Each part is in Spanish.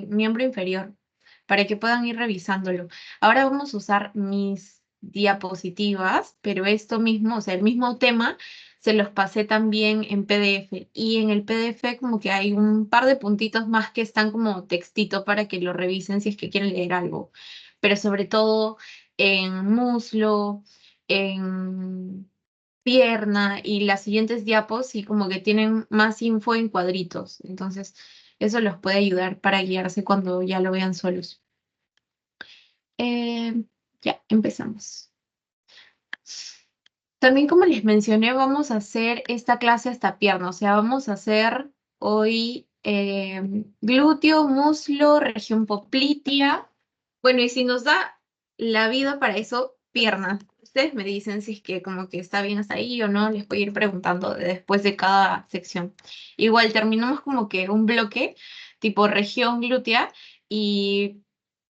miembro inferior para que puedan ir revisándolo. Ahora vamos a usar mis diapositivas, pero esto mismo, o sea, el mismo tema, se los pasé también en PDF. Y en el PDF como que hay un par de puntitos más que están como textito para que lo revisen si es que quieren leer algo. Pero sobre todo en muslo, en pierna y las siguientes diapos y como que tienen más info en cuadritos. Entonces, eso los puede ayudar para guiarse cuando ya lo vean solos. Eh, ya, empezamos. También como les mencioné, vamos a hacer esta clase hasta pierna, o sea, vamos a hacer hoy glúteo, muslo, región poplitea. Bueno, y si nos da la vida para eso, pierna. Ustedes me dicen si es que como que está bien hasta ahí o no, les voy a ir preguntando después de cada sección. Igual terminamos como que un bloque tipo región glútea y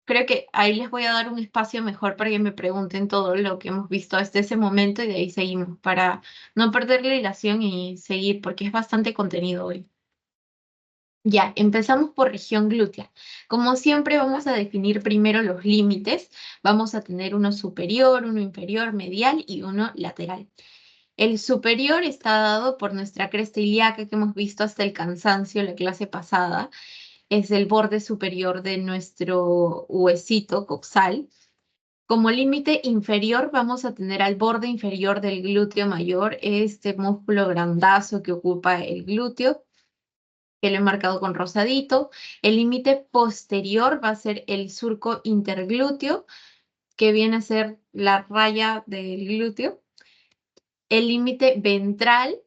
creo que ahí les voy a dar un espacio mejor para que me pregunten todo lo que hemos visto hasta ese momento y de ahí seguimos para no perder la hilación y seguir porque es bastante contenido hoy. Ya, empezamos por región glútea. Como siempre vamos a definir primero los límites. Vamos a tener uno superior, uno inferior, medial y uno lateral. El superior está dado por nuestra cresta ilíaca que hemos visto hasta el cansancio la clase pasada, es el borde superior de nuestro huesito coxal. Como límite inferior vamos a tener al borde inferior del glúteo mayor, este músculo grandazo que ocupa el glúteo, que lo he marcado con rosadito. El límite posterior va a ser el surco interglúteo, que viene a ser la raya del glúteo. El límite ventral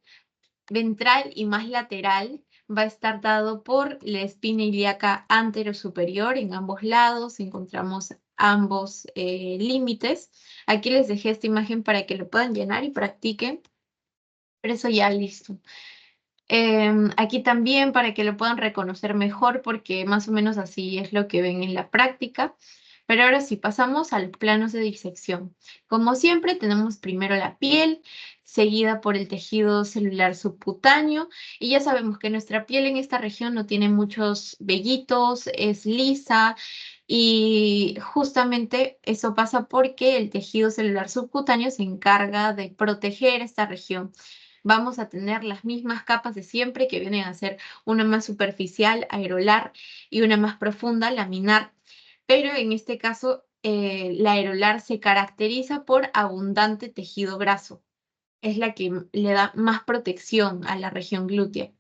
y más lateral va a estar dado por la espina ilíaca anterosuperior. En ambos lados encontramos ambos límites. Aquí les dejé esta imagen para que lo puedan llenar y practiquen, pero eso ya listo. Aquí también para que lo puedan reconocer mejor, porque más o menos así es lo que ven en la práctica. Pero ahora sí, pasamos a los planos de disección. Como siempre, tenemos primero la piel, seguida por el tejido celular subcutáneo, y ya sabemos que nuestra piel en esta región no tiene muchos vellitos, es lisa, y justamente eso pasa porque el tejido celular subcutáneo se encarga de proteger esta región. Vamos a tener las mismas capas de siempre, que vienen a ser una más superficial, aerolar, y una más profunda, laminar. Pero en este caso, la aerolar se caracteriza por abundante tejido graso. Es la que le da más protección a la región glútea.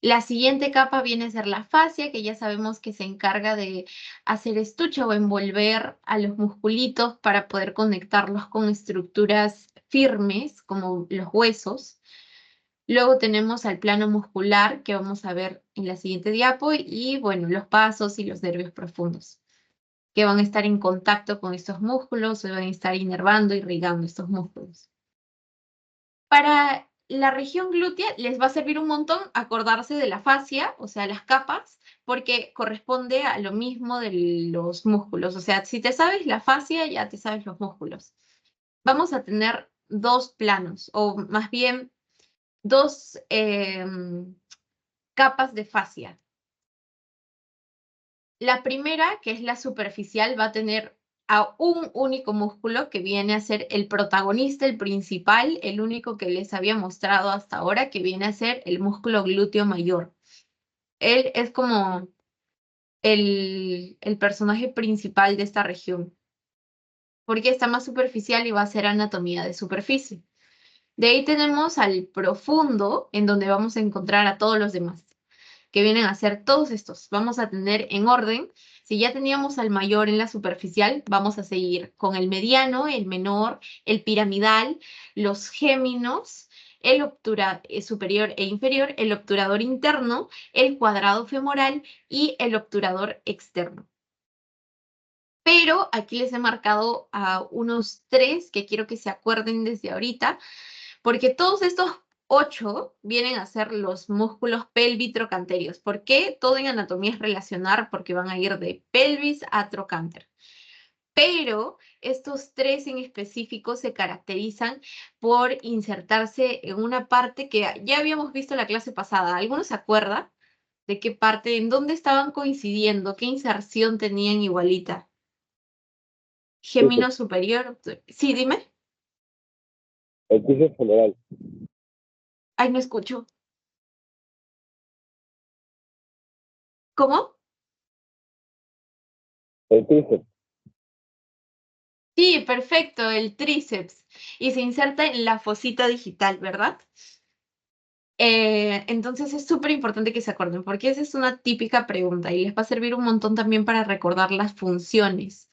La siguiente capa viene a ser la fascia, que ya sabemos que se encarga de hacer estuche o envolver a los musculitos para poder conectarlos con estructuras firmes, como los huesos. Luego tenemos al plano muscular, que vamos a ver en la siguiente diapo, y bueno, los pasos y los nervios profundos, que van a estar en contacto con estos músculos, o van a estar inervando, irrigando estos músculos. Para la región glútea les va a servir un montón acordarse de la fascia, o sea, las capas, porque corresponde a lo mismo de los músculos. O sea, si te sabes la fascia, ya te sabes los músculos. Vamos a tener dos planos, o más bien dos capas de fascia. La primera, que es la superficial, va a tener a un único músculo que viene a ser el protagonista, el principal, el único que les había mostrado hasta ahora, que viene a ser el músculo glúteo mayor. Él es como el personaje principal de esta región, porque está más superficial y va a ser anatomía de superficie. De ahí tenemos al profundo, en donde vamos a encontrar a todos los demás, que vienen a ser todos estos. Vamos a tener en orden, si ya teníamos al mayor en la superficial, vamos a seguir con el mediano, el menor, el piramidal, los géminos, el superior e inferior, el obturador interno, el cuadrado femoral y el obturador externo. Pero aquí les he marcado a unos tres que quiero que se acuerden desde ahorita, porque todos estos 8 vienen a ser los músculos pelvitrocanterios. ¿Por qué? Todo en anatomía es relacionar, porque van a ir de pelvis a trocánter. Pero estos 3 en específico se caracterizan por insertarse en una parte que ya habíamos visto en la clase pasada. ¿Alguno se acuerda? ¿De qué parte? ¿En dónde estaban coincidiendo? ¿Qué inserción tenían igualita? Gémino Tríceps. superior. Sí, dime. El tríceps femoral. Ay, no escucho. ¿Cómo? El tríceps. Sí, perfecto, el tríceps. Y se inserta en la fosita digital, ¿verdad? Entonces es súper importante que se acuerden, porque esa es una típica pregunta y les va a servir un montón también para recordar las funciones.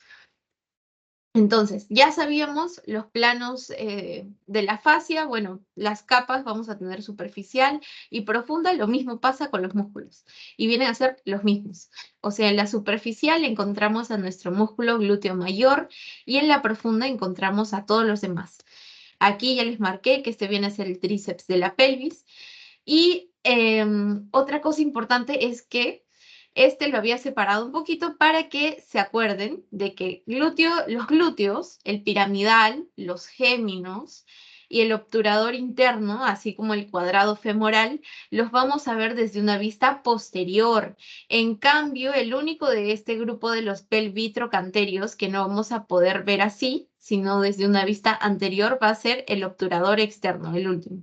Entonces, ya sabíamos los planos de la fascia, bueno, las capas vamos a tener superficial y profunda, lo mismo pasa con los músculos y vienen a ser los mismos. O sea, en la superficial encontramos a nuestro músculo glúteo mayor y en la profunda encontramos a todos los demás. Aquí ya les marqué que este viene a ser el tríceps de la pelvis. Y otra cosa importante es que este lo había separado un poquito para que se acuerden de que los glúteos, el piramidal, los géminos y el obturador interno, así como el cuadrado femoral, los vamos a ver desde una vista posterior. En cambio, el único de este grupo de los pelvitrocanterios que no vamos a poder ver así, sino desde una vista anterior, va a ser el obturador externo, el último.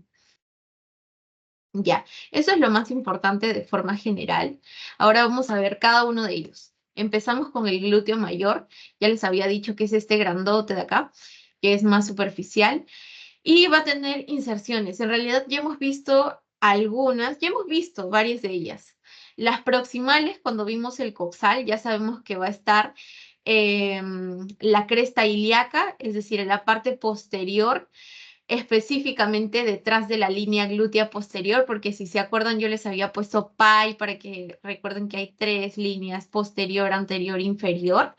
Ya, eso es lo más importante de forma general. Ahora vamos a ver cada uno de ellos. Empezamos con el glúteo mayor. Ya les había dicho que es este grandote de acá, que es más superficial y va a tener inserciones. En realidad ya hemos visto algunas, ya hemos visto varias de ellas. Las proximales, cuando vimos el coxal, ya sabemos que va a estar la cresta ilíaca, es decir, en la parte posterior específicamente detrás de la línea glútea posterior, porque si se acuerdan yo les había puesto pi para que recuerden que hay tres líneas, posterior, anterior, inferior.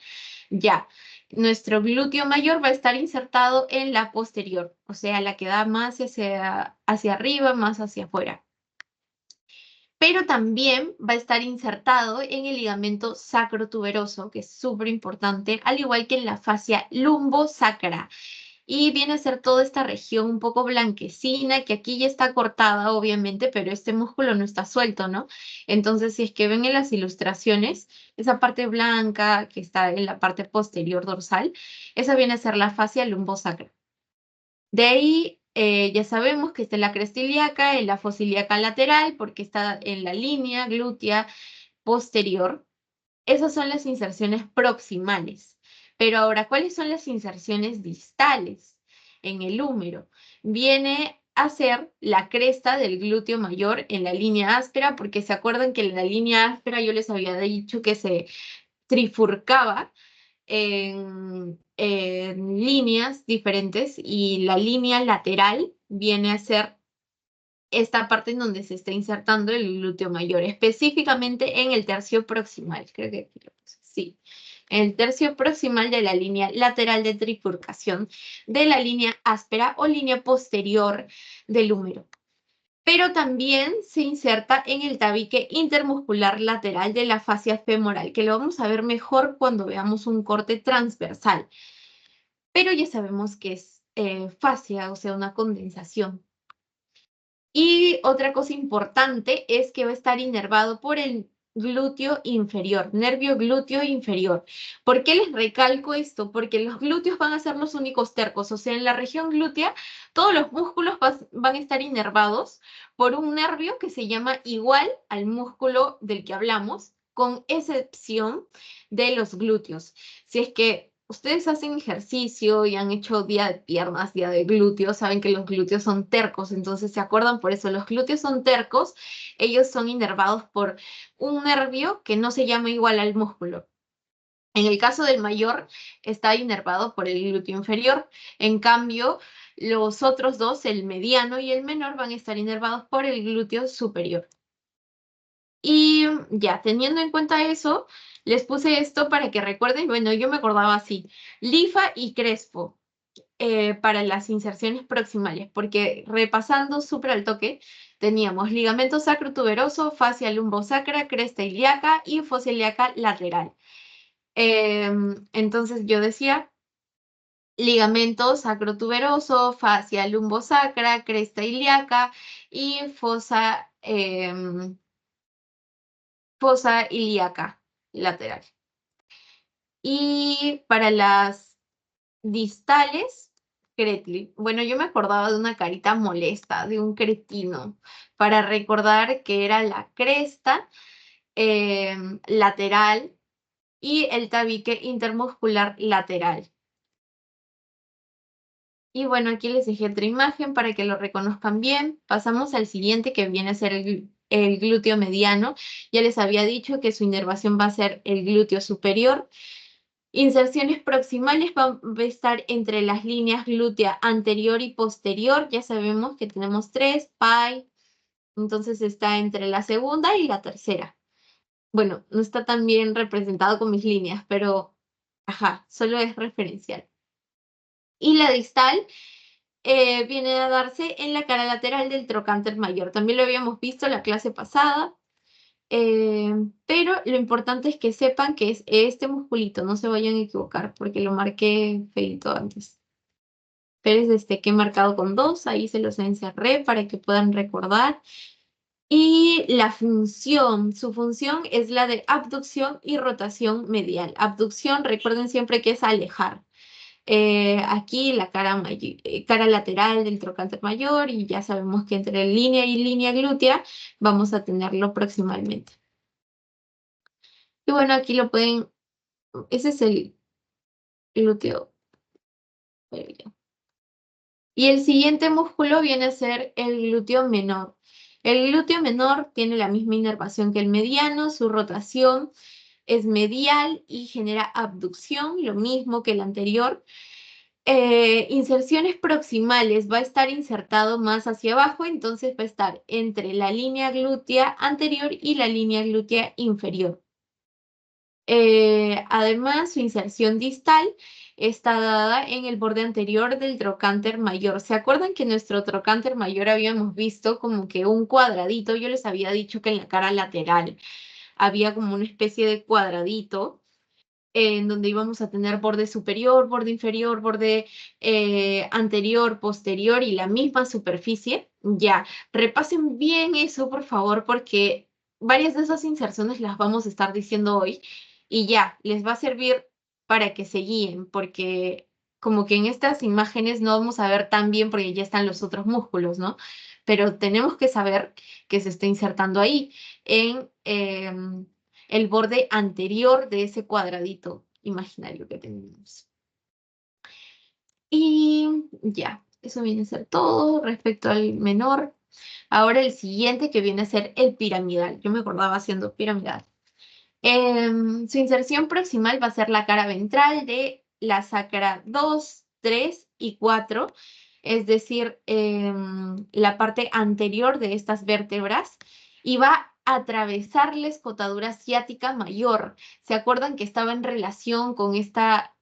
Ya, nuestro glúteo mayor va a estar insertado en la posterior, o sea, la que da más hacia arriba, más hacia afuera. Pero también va a estar insertado en el ligamento sacrotuberoso, que es súper importante, al igual que en la fascia lumbosacra y viene a ser toda esta región un poco blanquecina, que aquí ya está cortada, obviamente, pero este músculo no está suelto, ¿no? Entonces, si es que ven en las ilustraciones, esa parte blanca que está en la parte posterior dorsal, esa viene a ser la fascia lumbosacra. De ahí, ya sabemos que está en la cresta ilíaca, en la fosa ilíaca lateral, porque está en la línea glútea posterior. Esas son las inserciones proximales. Pero ahora, ¿cuáles son las inserciones distales en el húmero? Viene a ser la cresta del glúteo mayor en la línea áspera, porque se acuerdan que en la línea áspera yo les había dicho que se trifurcaba en líneas diferentes y la línea lateral viene a ser esta parte en donde se está insertando el glúteo mayor, específicamente en el tercio proximal. Creo que aquí lo puse. Sí, en el tercio proximal de la línea lateral de trifurcación de la línea áspera o línea posterior del húmero. Pero también se inserta en el tabique intermuscular lateral de la fascia femoral, que lo vamos a ver mejor cuando veamos un corte transversal. Pero ya sabemos que es fascia, o sea, una condensación. Y otra cosa importante es que va a estar inervado por el glúteo inferior, nervio glúteo inferior. ¿Por qué les recalco esto? Porque los glúteos van a ser los únicos tercos, o sea, en la región glútea todos los músculos van a estar inervados por un nervio que se llama igual al músculo del que hablamos, con excepción de los glúteos. Si es que ustedes hacen ejercicio y han hecho día de piernas, día de glúteos, saben que los glúteos son tercos, entonces se acuerdan por eso, los glúteos son tercos, ellos son inervados por un nervio que no se llama igual al músculo. En el caso del mayor, está inervado por el glúteo inferior. En cambio, los otros dos, el mediano y el menor, van a estar inervados por el glúteo superior. Y ya, teniendo en cuenta eso, les puse esto para que recuerden, bueno, yo me acordaba así, lifa y crespo para las inserciones proximales, porque repasando súper al toque, teníamos ligamento sacrotuberoso, fascia lumbosacra, cresta ilíaca y fosa ilíaca lateral. Entonces yo decía, ligamento sacrotuberoso, fascia lumbosacra, cresta ilíaca y fosa fosa ilíaca lateral. Y para las distales, Kretli. Bueno, yo me acordaba de una carita molesta, de un cretino, para recordar que era la cresta lateral y el tabique intermuscular lateral. Y bueno, aquí les dejé otra imagen para que lo reconozcan bien. Pasamos al siguiente, que viene a ser el glúteo mediano. Ya les había dicho que su inervación va a ser el glúteo superior. Inserciones proximales van a estar entre las líneas glútea anterior y posterior. Ya sabemos que tenemos 3, pi. Entonces está entre la segunda y la tercera. Bueno, no está tan bien representado con mis líneas, pero ajá, solo es referencial. Y la distal viene a darse en la cara lateral del trocánter mayor. También lo habíamos visto en la clase pasada, pero lo importante es que sepan que es este musculito, no se vayan a equivocar porque lo marqué feito antes. Pero es este que he marcado con 2, ahí se los encerré para que puedan recordar. Y la función, su función es la de abducción y rotación medial. Abducción, recuerden siempre que es alejar. Aquí la cara lateral del trocánter mayor y ya sabemos que entre línea y línea glútea vamos a tenerlo proximalmente. Y bueno, aquí lo pueden, ese es el glúteo. Y el siguiente músculo viene a ser el glúteo menor. El glúteo menor tiene la misma inervación que el mediano, su rotación es medial y genera abducción, lo mismo que el anterior. Inserciones proximales, va a estar insertado más hacia abajo, entonces va a estar entre la línea glútea anterior y la línea glútea inferior. Además, su inserción distal está dada en el borde anterior del trocánter mayor. ¿Se acuerdan que en nuestro trocánter mayor habíamos visto como que un cuadradito? Yo les había dicho que en la cara lateral había como una especie de cuadradito en donde íbamos a tener borde superior, borde inferior, borde anterior, posterior y la misma superficie. Ya, repasen bien eso, por favor, porque varias de esas inserciones las vamos a estar diciendo hoy y ya, les va a servir para que se guíen, porque como que en estas imágenes no vamos a ver tan bien porque ya están los otros músculos, ¿no? Pero tenemos que saber que se está insertando ahí en el borde anterior de ese cuadradito imaginario que tenemos. Y ya, eso viene a ser todo respecto al menor. Ahora el siguiente que viene a ser el piramidal. Yo me acordaba haciendo piramidal. Su inserción proximal va a ser la cara ventral de la sacra 2, 3 y 4, es decir, la parte anterior de estas vértebras, y va a atravesar la escotadura ciática mayor. ¿Se acuerdan que estaba en relación con esta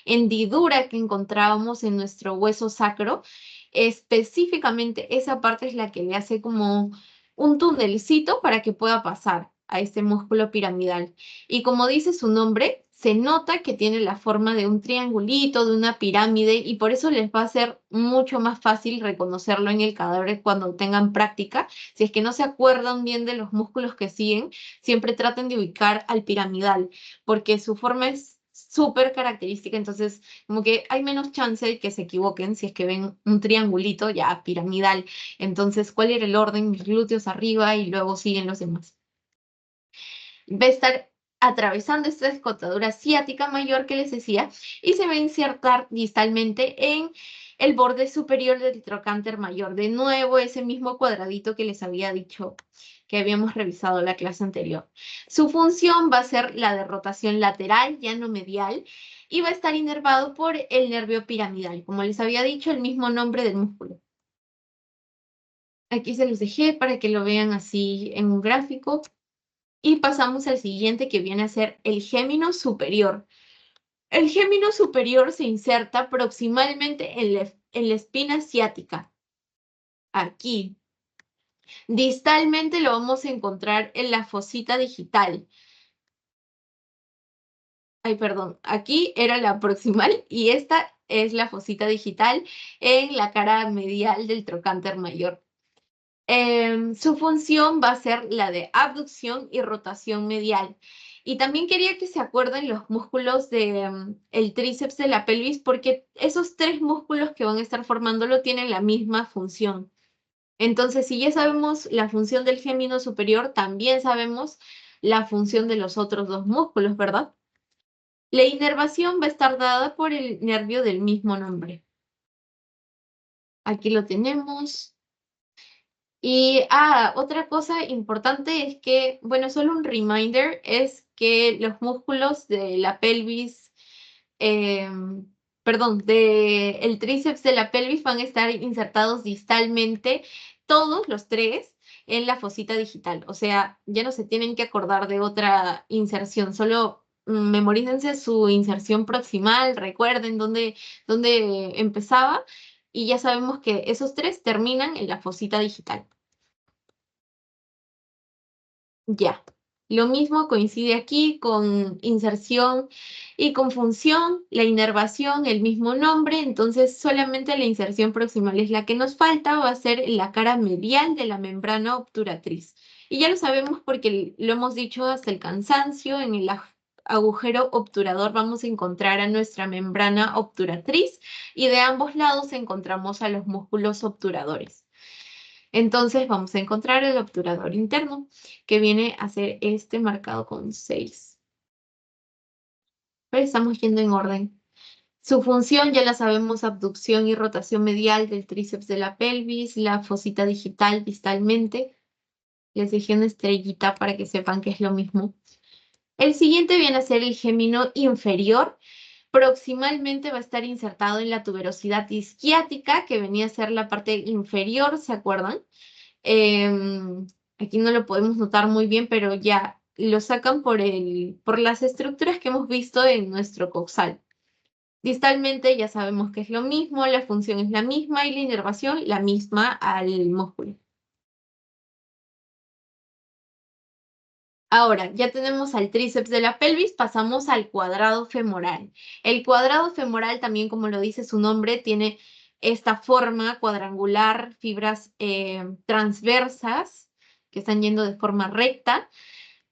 hendidura que encontrábamos en nuestro hueso sacro? Específicamente esa parte es la que le hace como un tunelcito para que pueda pasar a este músculo piramidal. Y como dice su nombre, se nota que tiene la forma de un triangulito, de una pirámide, y por eso les va a ser mucho más fácil reconocerlo en el cadáver cuando tengan práctica. Si es que no se acuerdan bien de los músculos que siguen, siempre traten de ubicar al piramidal, porque su forma es súper característica, entonces como que hay menos chance de que se equivoquen si es que ven un triangulito ya piramidal. Entonces, ¿cuál era el orden? Mis glúteos arriba y luego siguen los demás. Va a estar atravesando esta escotadura ciática mayor que les decía y se va a insertar distalmente en el borde superior del trocánter mayor. De nuevo, ese mismo cuadradito que les había dicho que habíamos revisado en la clase anterior. Su función va a ser la de rotación lateral, ya no medial, y va a estar inervado por el nervio piramidal. Como les había dicho, el mismo nombre del músculo. Aquí se los dejé para que lo vean así en un gráfico. Y pasamos al siguiente que viene a ser el gémino superior. El gémino superior se inserta proximalmente en la espina ciática. Aquí. Distalmente lo vamos a encontrar en la fosita digital. Ay, perdón, aquí era la proximal y esta es la fosita digital en la cara medial del trocánter mayor. Su función va a ser la de abducción y rotación medial. Y también quería que se acuerden los músculos del el tríceps de la pelvis, porque esos tres músculos que van a estar formándolo tienen la misma función. Entonces, si ya sabemos la función del gémino superior, también sabemos la función de los otros dos músculos, ¿verdad? La inervación va a estar dada por el nervio del mismo nombre. Aquí lo tenemos. Y, otra cosa importante es que, bueno, solo un reminder, es que los músculos de la pelvis, perdón, el tríceps de la pelvis van a estar insertados distalmente, todos los tres, en la fosita digital. O sea, ya no se tienen que acordar de otra inserción, solo memorícense su inserción proximal, recuerden dónde empezaba, y ya sabemos que esos tres terminan en la fosita digital. Ya. Lo mismo coincide aquí con inserción y con función, la inervación, el mismo nombre, entonces solamente la inserción proximal es la que nos falta, va a ser la cara medial de la membrana obturatriz. Y ya lo sabemos porque lo hemos dicho hasta el cansancio, en el agujero obturador vamos a encontrar a nuestra membrana obturatriz y de ambos lados encontramos a los músculos obturadores. Entonces vamos a encontrar el obturador interno, que viene a ser este marcado con 6. Pero estamos yendo en orden. Su función ya la sabemos: abducción y rotación medial del tríceps de la pelvis, la fosita digital distalmente. Les dejé una estrellita para que sepan que es lo mismo. El siguiente viene a ser el gémino inferior. Proximalmente va a estar insertado en la tuberosidad isquiática, que venía a ser la parte inferior, ¿se acuerdan? Aquí no lo podemos notar muy bien, pero ya lo sacan por las estructuras que hemos visto en nuestro coxal. Distalmente ya sabemos que es lo mismo, la función es la misma y la inervación la misma al músculo. Ahora, ya tenemos al tríceps de la pelvis, pasamos al cuadrado femoral. El cuadrado femoral, también como lo dice su nombre, tiene esta forma cuadrangular, fibras transversas que están yendo de forma recta.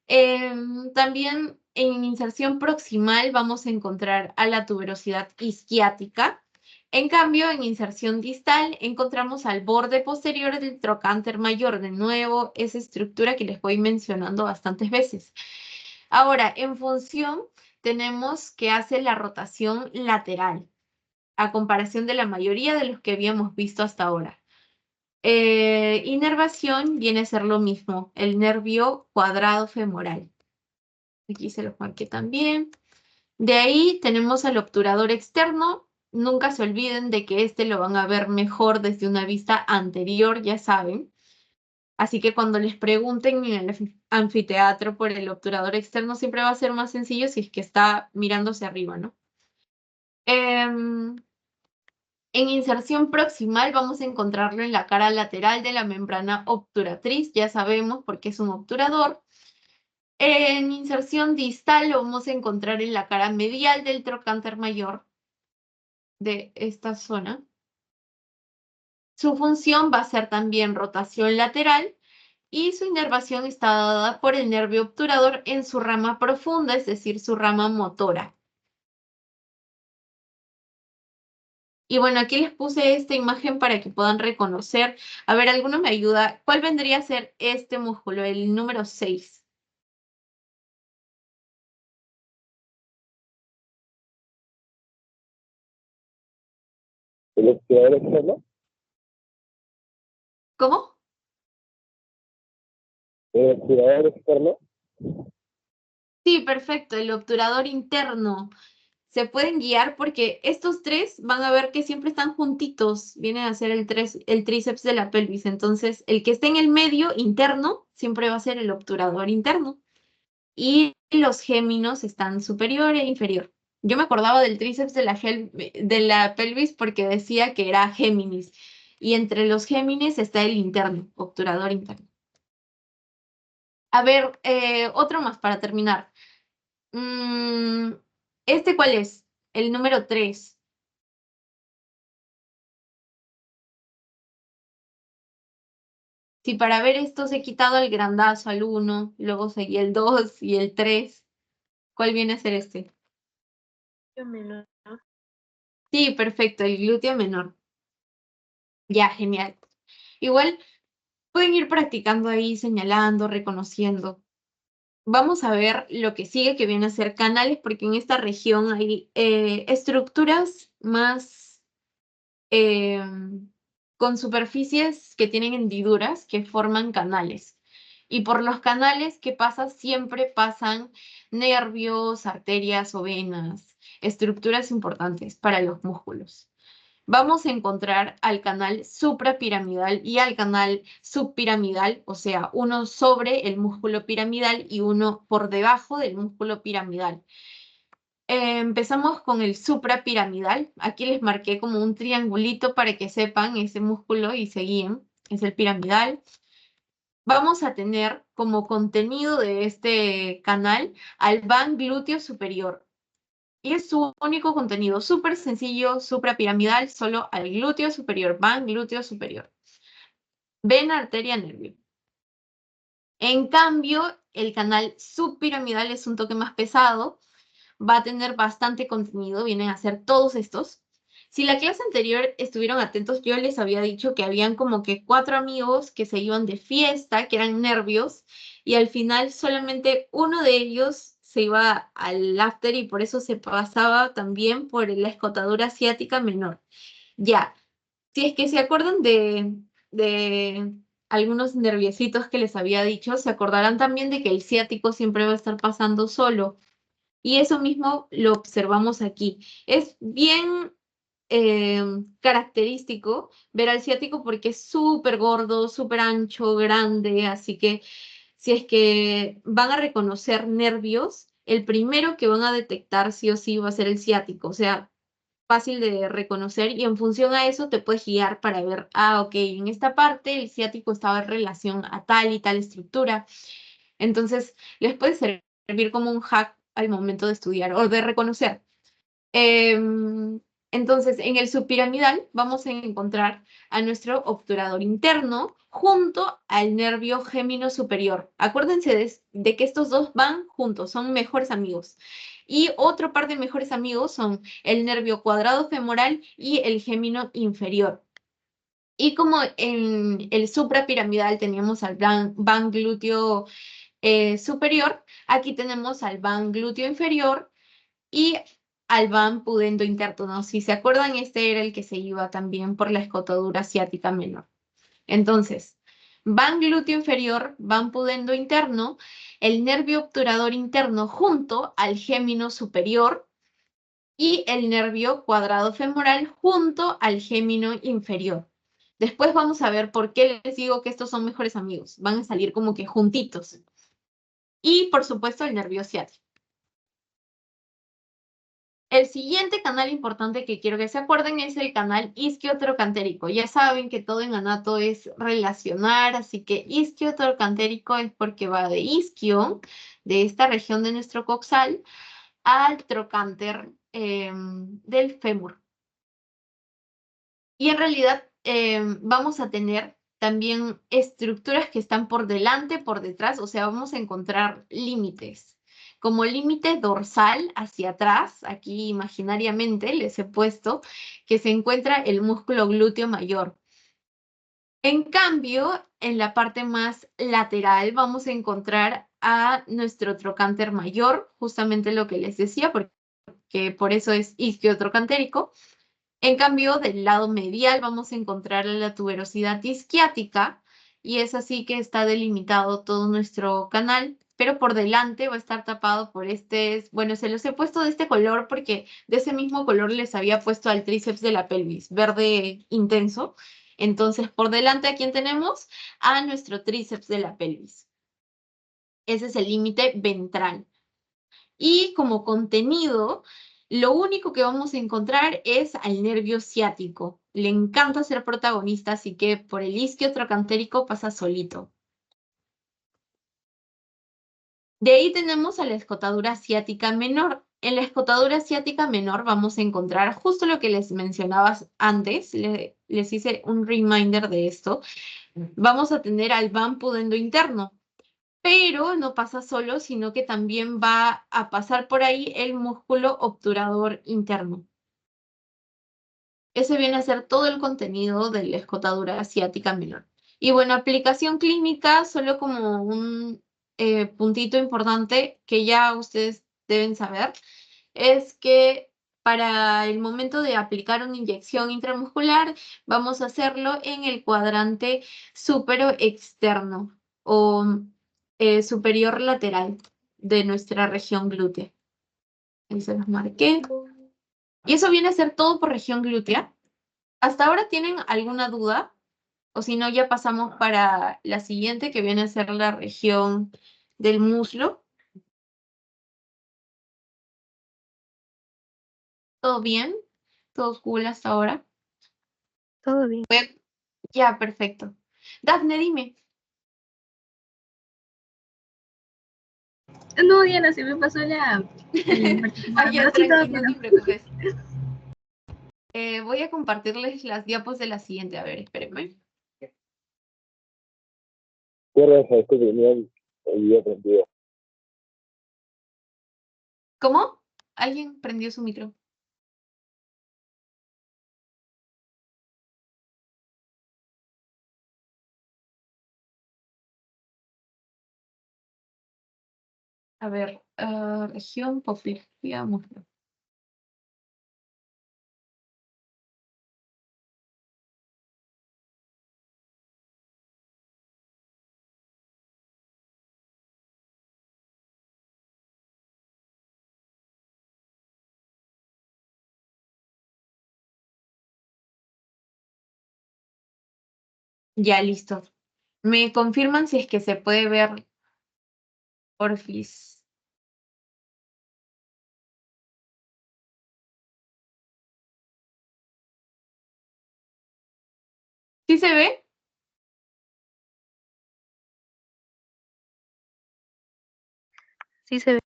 También en inserción proximal vamos a encontrar a la tuberosidad isquiática. En cambio, en inserción distal encontramos al borde posterior del trocánter mayor. De nuevo, esa estructura que les voy mencionando bastantes veces. Ahora, en función, tenemos que hace la rotación lateral, a comparación de la mayoría de los que habíamos visto hasta ahora. Inervación viene a ser lo mismo, el nervio cuadrado femoral. Aquí se los marqué también. De ahí tenemos al obturador externo. Nunca se olviden de que este lo van a ver mejor desde una vista anterior, ya saben. Así que cuando les pregunten en el anfiteatro por el obturador externo, siempre va a ser más sencillo si es que está mirándose arriba, ¿no? En inserción proximal vamos a encontrarlo en la cara lateral de la membrana obturatriz, ya sabemos porque es un obturador. En inserción distal lo vamos a encontrar en la cara medial del trocánter mayor de esta zona. Su función va a ser también rotación lateral y su inervación está dada por el nervio obturador en su rama profunda, es decir, su rama motora. Y bueno, aquí les puse esta imagen para que puedan reconocer. A ver, ¿alguno me ayuda? ¿Cuál vendría a ser este músculo, el número 6? ¿El obturador externo? ¿Cómo? ¿El obturador externo? Sí, perfecto, el obturador interno. Se pueden guiar porque estos tres van a ver que siempre están juntitos, vienen a ser el tríceps de la pelvis. Entonces, el que esté en el medio interno siempre va a ser el obturador interno. Y los géminos están superior e inferior. Yo me acordaba del tríceps de la pelvis porque decía que era Géminis. Y entre los Géminis está el interno, obturador interno. A ver, otro más para terminar. ¿Este cuál es? El número 3. Si para ver estos he quitado el grandazo al 1, luego seguí el 2 y el 3, ¿cuál viene a ser este? Menor. Sí, perfecto, el glúteo menor. Ya, genial. Igual pueden ir practicando ahí, señalando, reconociendo. Vamos a ver lo que sigue, que viene a ser canales, porque en esta región hay estructuras más con superficies que tienen hendiduras que forman canales. Y por los canales, ¿qué pasa? Siempre pasan nervios, arterias o venas, estructuras importantes para los músculos. Vamos a encontrar al canal suprapiramidal y al canal subpiramidal, o sea, uno sobre el músculo piramidal y uno por debajo del músculo piramidal. Empezamos con el suprapiramidal. Aquí les marqué como un triangulito para que sepan ese músculo y se guíen. Es el piramidal. Vamos a tener como contenido de este canal al van glúteo superior. Y es su único contenido, súper sencillo, suprapiramidal, solo al glúteo superior, van glúteo superior. Vena, arteria, nervio. En cambio, el canal subpiramidal es un toque más pesado, va a tener bastante contenido, vienen a ser todos estos. Si la clase anterior estuvieron atentos, yo les había dicho que habían como que 4 amigos que se iban de fiesta, que eran nervios, y al final solamente uno de ellos se iba al after y por eso se pasaba también por la escotadura asiática menor. Ya, si es que se acuerdan de algunos nerviositos que les había dicho, se acordarán también de que el ciático siempre va a estar pasando solo. Y eso mismo lo observamos aquí. Es bien característico ver al ciático porque es súper gordo, súper ancho, grande, así que si es que van a reconocer nervios, el primero que van a detectar sí o sí va a ser el ciático, o sea, fácil de reconocer y en función a eso te puedes guiar para ver, ah, ok, en esta parte el ciático estaba en relación a tal y tal estructura. Entonces, les puede servir como un hack al momento de estudiar o de reconocer. Entonces, en el subpiramidal vamos a encontrar a nuestro obturador interno junto al nervio gémino superior. Acuérdense de que estos dos van juntos, son mejores amigos. Y otro par de mejores amigos son el nervio cuadrado femoral y el gémino inferior. Y como en el suprapiramidal teníamos al van glúteo superior, aquí tenemos al van glúteo inferior y al van pudendo interno. Si se acuerdan, este era el que se iba también por la escotadura asiática menor. Entonces, van glúteo inferior, van pudendo interno, el nervio obturador interno junto al gémino superior y el nervio cuadrado femoral junto al gémino inferior. Después vamos a ver por qué les digo que estos son mejores amigos. Van a salir como que juntitos. Y, por supuesto, el nervio ciático. El siguiente canal importante que quiero que se acuerden es el canal isquiotrocantérico. Ya saben que todo en anato es relacionar, así que isquiotrocantérico es porque va de isquio, de esta región de nuestro coxal, al trocánter del fémur. Y en realidad vamos a tener también estructuras que están por delante, por detrás, o sea, vamos a encontrar límites. Como límite dorsal hacia atrás, aquí imaginariamente les he puesto que se encuentra el músculo glúteo mayor. En cambio, en la parte más lateral vamos a encontrar a nuestro trocánter mayor, justamente lo que les decía, porque por eso es isquiotrocantérico. En cambio, del lado medial vamos a encontrar la tuberosidad isquiática y es así que está delimitado todo nuestro canal, pero por delante va a estar tapado por este, bueno, se los he puesto de este color porque de ese mismo color les había puesto al tríceps de la pelvis, verde intenso. Entonces, por delante, ¿a quién tenemos? A nuestro tríceps de la pelvis. Ese es el límite ventral. Y como contenido, lo único que vamos a encontrar es al nervio ciático. Le encanta ser protagonista, así que por el isquiotrocantérico pasa solito. De ahí tenemos a la escotadura ciática menor. En la escotadura asiática menor vamos a encontrar justo lo que les mencionaba antes, les hice un reminder de esto. Vamos a tener al van pudendo interno, pero no pasa solo, sino que también va a pasar por ahí el músculo obturador interno. Ese viene a ser todo el contenido de la escotadura asiática menor. Y bueno, aplicación clínica, solo como un puntito importante que ya ustedes deben saber, es que para el momento de aplicar una inyección intramuscular, vamos a hacerlo en el cuadrante supero externo o superior lateral de nuestra región glútea. Ahí se los marqué. Y eso viene a ser todo por región glútea. ¿Hasta ahora tienen alguna duda? O si no, ya pasamos para la siguiente, que viene a ser la región del muslo. ¿Todo bien? ¿Todo cool hasta ahora? Todo bien. Ya, perfecto. Dafne, dime. No, Diana, se me pasó la... Ya, tranqui, no te preocupes. Voy a compartirles las diapos de la siguiente. A ver, espérenme. Cierra esa, esto tenía el video prendido. ¿Cómo? ¿Alguien prendió su micro? A ver, región, popularidad, muslo. Ya, listo. ¿Me confirman si es que se puede ver, porfis? ¿Sí se ve? Sí se ve.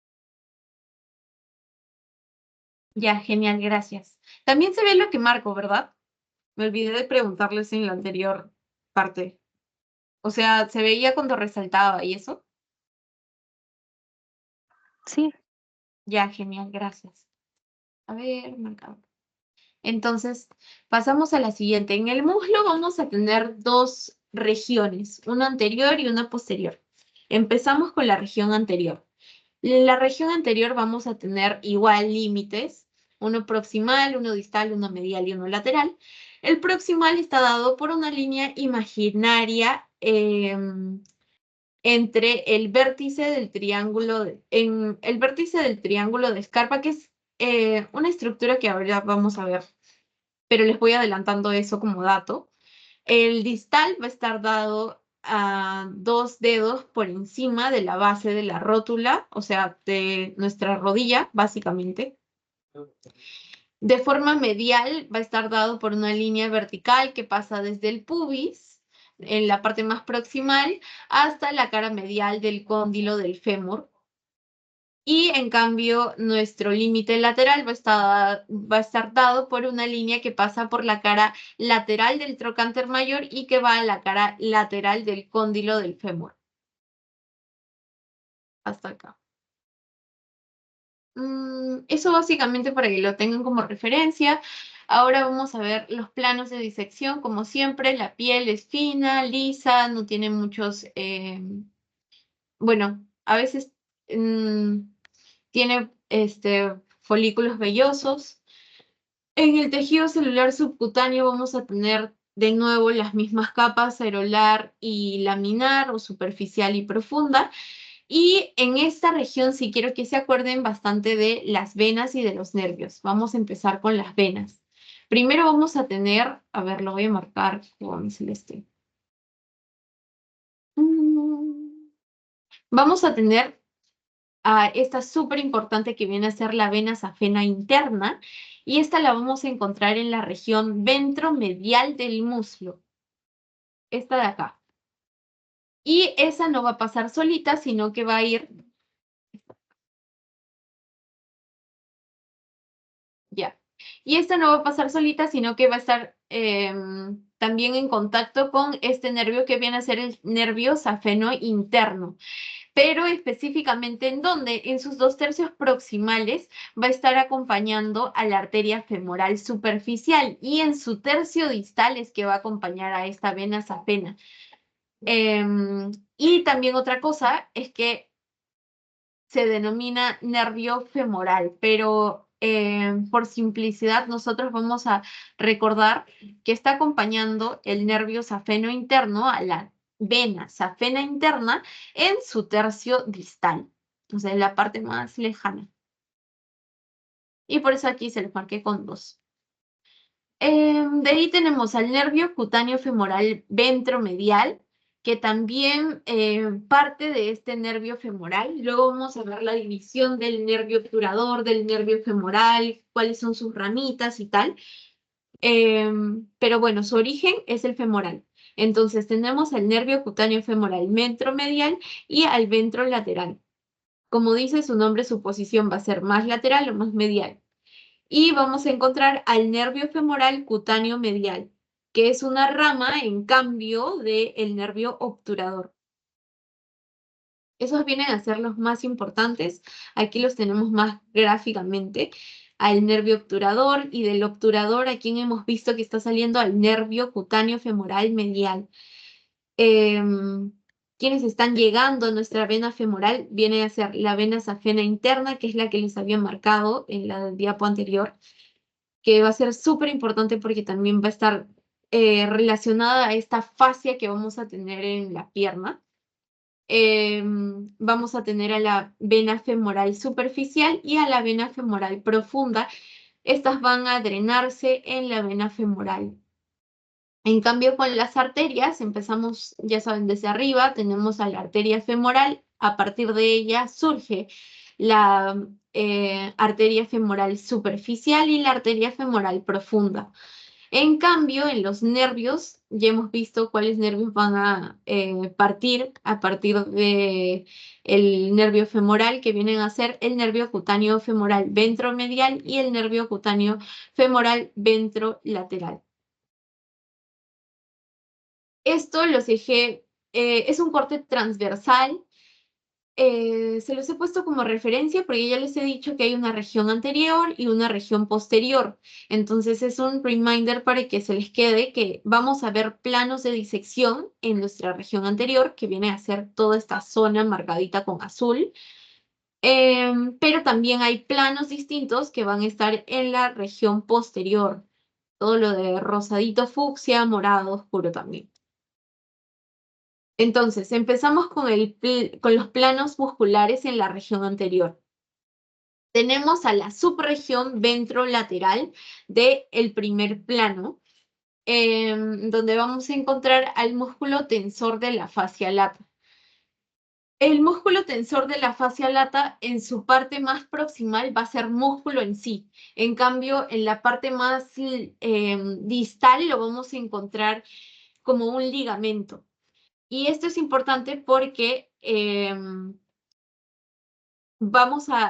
Ya, genial, gracias. También se ve lo que marco, ¿verdad? Me olvidé de preguntarles en la anterior parte. O sea, ¿se veía cuando resaltaba y eso? Sí. Ya, genial, gracias. A ver, marcado. Entonces, pasamos a la siguiente. En el muslo vamos a tener dos regiones, una anterior y una posterior. Empezamos con la región anterior. En la región anterior vamos a tener igual límites, uno proximal, uno distal, uno medial y uno lateral. El proximal está dado por una línea imaginaria entre el vértice del triángulo, el vértice del triángulo de Scarpa, que es una estructura que ahora vamos a ver, pero les voy adelantando eso como dato. El distal va a estar dado a 2 dedos por encima de la base de la rótula, o sea, de nuestra rodilla, básicamente. De forma medial va a estar dado por una línea vertical que pasa desde el pubis, en la parte más proximal, hasta la cara medial del cóndilo del fémur. Y en cambio, nuestro límite lateral va a estar dado por una línea que pasa por la cara lateral del trocánter mayor y que va a la cara lateral del cóndilo del fémur. Hasta acá. Eso básicamente para que lo tengan como referencia. Ahora vamos a ver los planos de disección. Como siempre, la piel es fina, lisa, no tiene muchos, bueno, a veces tiene folículos vellosos. En el tejido celular subcutáneo vamos a tener de nuevo las mismas capas aerolar y laminar o superficial y profunda. Y en esta región sí quiero que se acuerden bastante de las venas y de los nervios. Vamos a empezar con las venas. Primero vamos a tener, a ver, lo voy a marcar con celeste. Vamos a tener esta súper importante que viene a ser la vena safena interna, y esta la vamos a encontrar en la región ventromedial del muslo, esta de acá. Y esa no va a pasar solita, sino que va a ir Ya. Y esta no va a pasar solita, sino que va a estar también en contacto con este nervio que viene a ser el nervio safeno interno. Pero específicamente en donde, en sus 2/3 proximales, va a estar acompañando a la arteria femoral superficial y en su tercio distal es que va a acompañar a esta vena safena. Y también otra cosa es que se denomina nervio femoral, pero por simplicidad nosotros vamos a recordar que está acompañando el nervio safeno interno a la vena safena interna en su tercio distal, o sea, en la parte más lejana. Y por eso aquí se les marqué con 2. De ahí tenemos al nervio cutáneo femoral ventromedial, que también parte de este nervio femoral. Luego vamos a ver la división del nervio obturador, del nervio femoral, cuáles son sus ramitas y tal. Pero bueno, su origen es el femoral. Entonces tenemos al nervio cutáneo femoral ventromedial y al ventrolateral. Como dice su nombre, su posición va a ser más lateral o más medial. Y vamos a encontrar al nervio femoral cutáneo medial, que es una rama, en cambio, del nervio obturador. Esos vienen a ser los más importantes. Aquí los tenemos más gráficamente. Al nervio obturador, y del obturador aquí hemos visto que está saliendo al nervio cutáneo femoral medial. Quienes están llegando a nuestra vena femoral viene a ser la vena safena interna, que es la que les había marcado en la diapo anterior, que va a ser súper importante porque también va a estar relacionada a esta fascia que vamos a tener en la pierna. Vamos a tener a la vena femoral superficial y a la vena femoral profunda. Estas van a drenarse en la vena femoral. En cambio, con las arterias, empezamos, ya saben, desde arriba, tenemos a la arteria femoral, a partir de ella surge la arteria femoral superficial y la arteria femoral profunda. En cambio, en los nervios, ya hemos visto cuáles nervios van a partir a partir de el nervio femoral, que vienen a ser el nervio cutáneo femoral ventromedial y el nervio cutáneo femoral ventrolateral. Esto los dejé, es un corte transversal. Se los he puesto como referencia porque ya les he dicho que hay una región anterior y una región posterior. Entonces es un reminder para que se les quede que vamos a ver planos de disección en nuestra región anterior, que viene a ser toda esta zona marcadita con azul. Pero también hay planos distintos que van a estar en la región posterior. Todo lo de rosadito fucsia, morado oscuro también. Entonces, empezamos con los planos musculares en la región anterior. Tenemos a la subregión ventrolateral del primer plano, donde vamos a encontrar al músculo tensor de la fascia lata. El músculo tensor de la fascia lata en su parte más proximal va a ser músculo en sí. En cambio, en la parte más distal lo vamos a encontrar como un ligamento. Y esto es importante porque va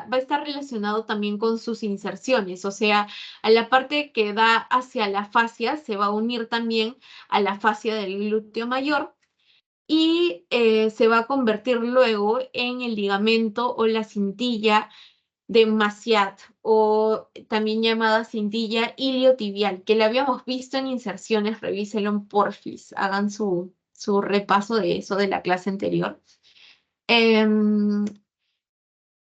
a estar relacionado también con sus inserciones, o sea, a la parte que da hacia la fascia se va a unir también a la fascia del glúteo mayor y se va a convertir luego en el ligamento o la cintilla de Maciat, o también llamada cintilla iliotibial, que la habíamos visto en inserciones. Revísenlo porfis, hagan su repaso de eso de la clase anterior.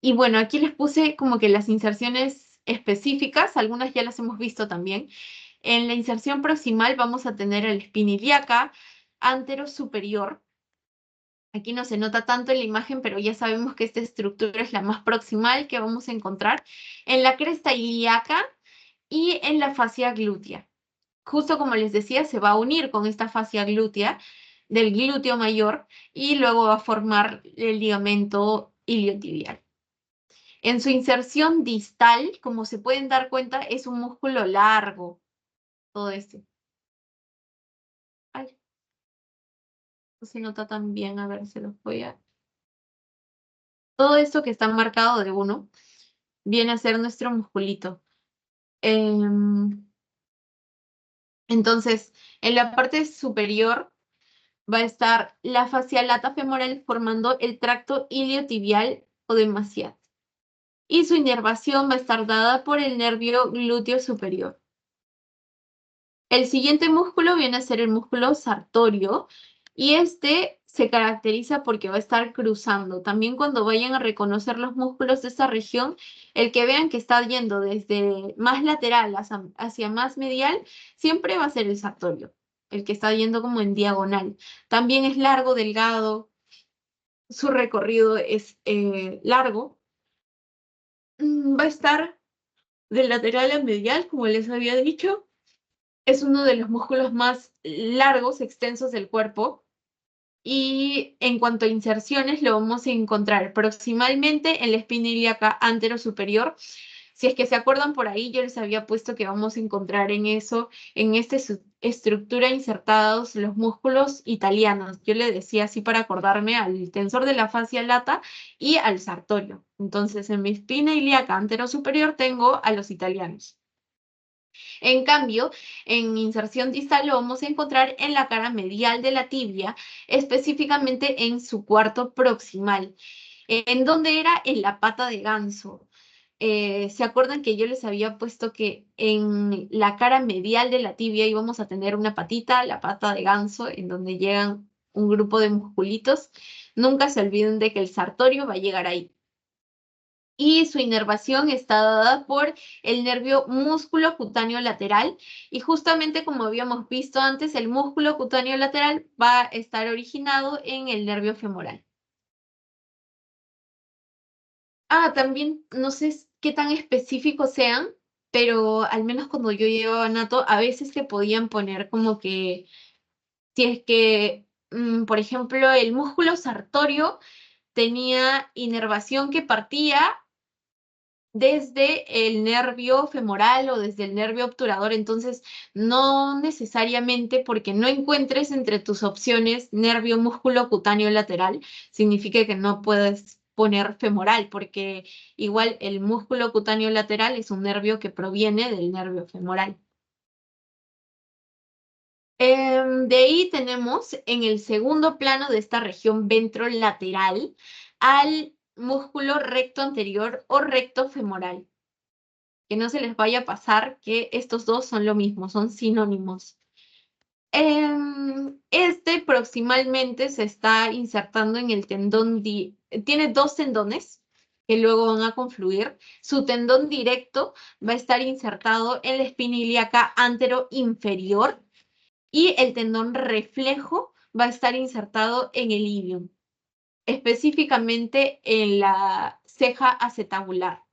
Y bueno, aquí les puse como que las inserciones específicas, algunas ya las hemos visto también. En la inserción proximal vamos a tener el espina ilíaca antero superior. Aquí no se nota tanto en la imagen, pero ya sabemos que esta estructura es la más proximal que vamos a encontrar en la cresta ilíaca y en la fascia glútea. Justo como les decía, se va a unir con esta fascia glútea del glúteo mayor y luego va a formar el ligamento iliotibial. En su inserción distal, como se pueden dar cuenta, es un músculo largo, todo esto. Ay, no se nota tan bien, a ver, se los voy a... Todo esto que está marcado de 1 viene a ser nuestro musculito. Entonces, en la parte superior va a estar la fascia lata femoral formando el tracto iliotibial o demasiado. Y su inervación va a estar dada por el nervio glúteo superior. El siguiente músculo viene a ser el músculo sartorio y este se caracteriza porque va a estar cruzando. También cuando vayan a reconocer los músculos de esta región, el que vean que está yendo desde más lateral hacia más medial, siempre va a ser el sartorio, el que está yendo como en diagonal. También es largo, delgado, su recorrido es largo. Va a estar de lateral a medial, como les había dicho. Es uno de los músculos más largos, extensos del cuerpo. Y en cuanto a inserciones, lo vamos a encontrar proximalmente en la espina ilíaca anterosuperior. Si es que se acuerdan por ahí, yo les había puesto que vamos a encontrar en eso, en esta estructura insertados los músculos italianos. Yo le decía así para acordarme al tensor de la fascia lata y al sartorio. Entonces, en mi espina ilíaca anterosuperior tengo a los italianos. En cambio, en inserción distal lo vamos a encontrar en la cara medial de la tibia, específicamente en su cuarto proximal. ¿En dónde era? En la pata de ganso. ¿Se acuerdan que yo les había puesto que en la cara medial de la tibia íbamos a tener una patita, la pata de ganso, en donde llegan un grupo de musculitos? Nunca se olviden de que el sartorio va a llegar ahí. Y su inervación está dada por el nervio músculo cutáneo lateral. Y justamente como habíamos visto antes, el músculo cutáneo lateral va a estar originado en el nervio femoral. También no sé qué tan específicos sean, pero al menos cuando yo llevaba nato, a veces te podían poner como que, si es que, por ejemplo, el músculo sartorio tenía inervación que partía desde el nervio femoral o desde el nervio obturador. Entonces, no necesariamente porque no encuentres entre tus opciones nervio músculo cutáneo lateral, significa que no puedes poner femoral, porque igual el músculo cutáneo lateral es un nervio que proviene del nervio femoral. De ahí tenemos en el segundo plano de esta región ventrolateral al músculo recto anterior o recto femoral. Que no se les vaya a pasar que estos dos son lo mismo, son sinónimos. Este proximalmente se está insertando en el tendón, tiene dos tendones que luego van a confluir. Su tendón directo va a estar insertado en la espina ilíaca antero-inferior y el tendón reflejo va a estar insertado en el ilium, específicamente en la ceja acetabular.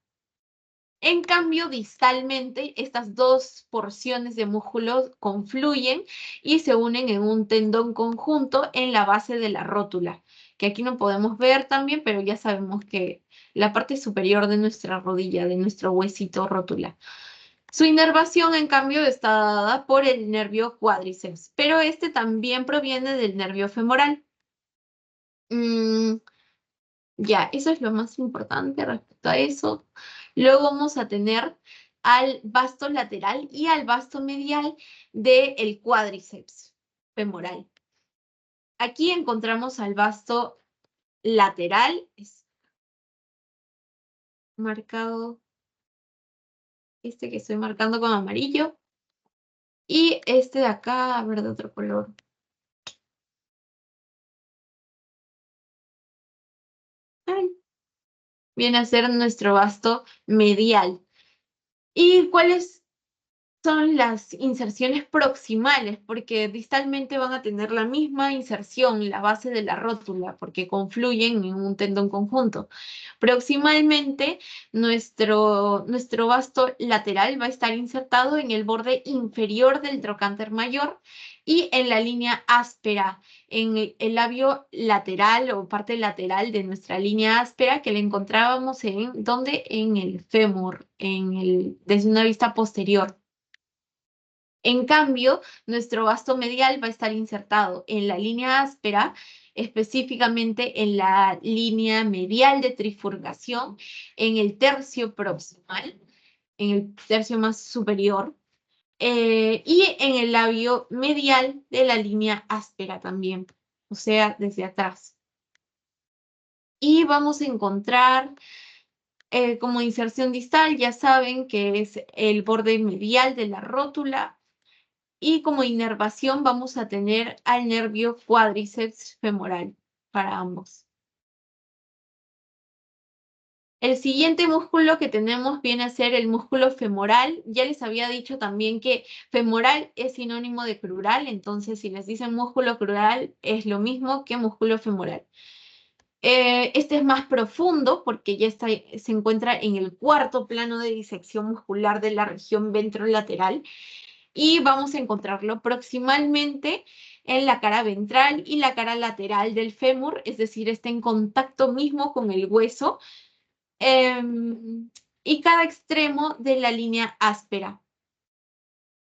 En cambio, distalmente, estas dos porciones de músculo confluyen y se unen en un tendón conjunto en la base de la rótula, que aquí no podemos ver también, pero ya sabemos que la parte superior de nuestra rodilla, de nuestro huesito rótula. Su inervación, en cambio, está dada por el nervio cuádriceps, pero este también proviene del nervio femoral. Ya, eso es lo más importante respecto a eso. Luego vamos a tener al vasto lateral y al vasto medial del cuádriceps femoral. Aquí encontramos al vasto lateral, es marcado, este que estoy marcando con amarillo, y este de acá, a ver, de otro color. Viene a ser nuestro vasto medial. ¿Y cuáles son las inserciones proximales? Porque distalmente van a tener la misma inserción, la base de la rótula, porque confluyen en un tendón conjunto. Proximalmente, nuestro vasto lateral va a estar insertado en el borde inferior del trocánter mayor y en la línea áspera, en el labio lateral o parte lateral de nuestra línea áspera que le encontrábamos ¿dónde? En el fémur, desde una vista posterior. En cambio, nuestro vasto medial va a estar insertado en la línea áspera, específicamente en la línea medial de trifurcación, en el tercio proximal, en el tercio más superior, y en el labio medial de la línea áspera también, o sea, desde atrás. Y vamos a encontrar como inserción distal, ya saben que es el borde medial de la rótula, y como inervación vamos a tener al nervio cuádriceps femoral para ambos. El siguiente músculo que tenemos viene a ser el músculo femoral. Ya les había dicho también que femoral es sinónimo de crural, entonces si les dicen músculo crural es lo mismo que músculo femoral. Este es más profundo porque ya se encuentra en el cuarto plano de disección muscular de la región ventrolateral y vamos a encontrarlo proximalmente en la cara ventral y la cara lateral del fémur, es decir, está en contacto mismo con el hueso y cada extremo de la línea áspera.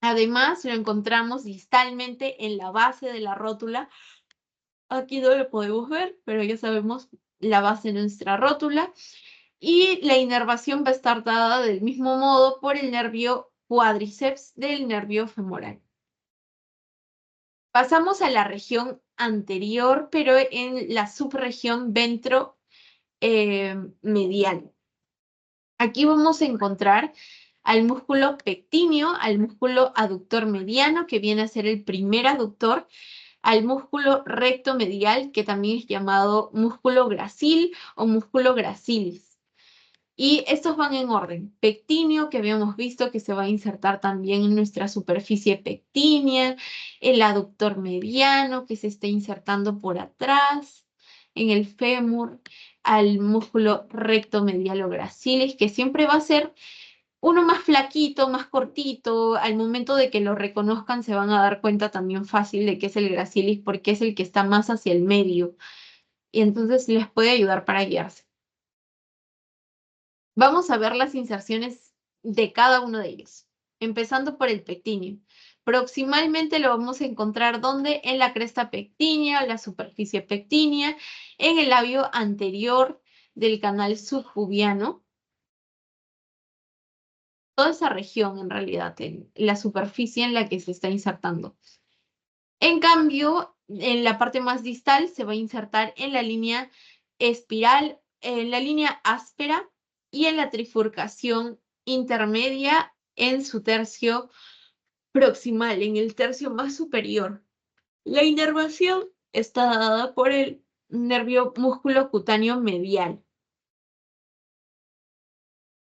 Además, lo encontramos distalmente en la base de la rótula. Aquí no lo podemos ver, pero ya sabemos la base de nuestra rótula. Y la inervación va a estar dada del mismo modo por el nervio cuádriceps del nervio femoral. Pasamos a la región anterior, pero en la subregión ventro medial. Aquí vamos a encontrar al músculo pectíneo, al músculo aductor mediano, que viene a ser el primer aductor, al músculo recto medial, que también es llamado músculo gracil o músculo gracilis. Y estos van en orden. Pectíneo, que habíamos visto que se va a insertar también en nuestra superficie pectínea, el aductor mediano, que se está insertando por atrás, en el fémur, al músculo recto medial o gracilis, que siempre va a ser uno más flaquito, más cortito. Al momento de que lo reconozcan se van a dar cuenta también fácil de que es el gracilis porque es el que está más hacia el medio y entonces les puede ayudar para guiarse. Vamos a ver las inserciones de cada uno de ellos, empezando por el pectíneo. Proximalmente lo vamos a encontrar ¿dónde? En la cresta pectínea, la superficie pectínea, en el labio anterior del canal subpubiano. Toda esa región en realidad, en la superficie en la que se está insertando. En cambio, en la parte más distal se va a insertar en la línea espiral, en la línea áspera y en la trifurcación intermedia en su tercio proximal, en el tercio más superior. La inervación está dada por el nervio músculo cutáneo medial.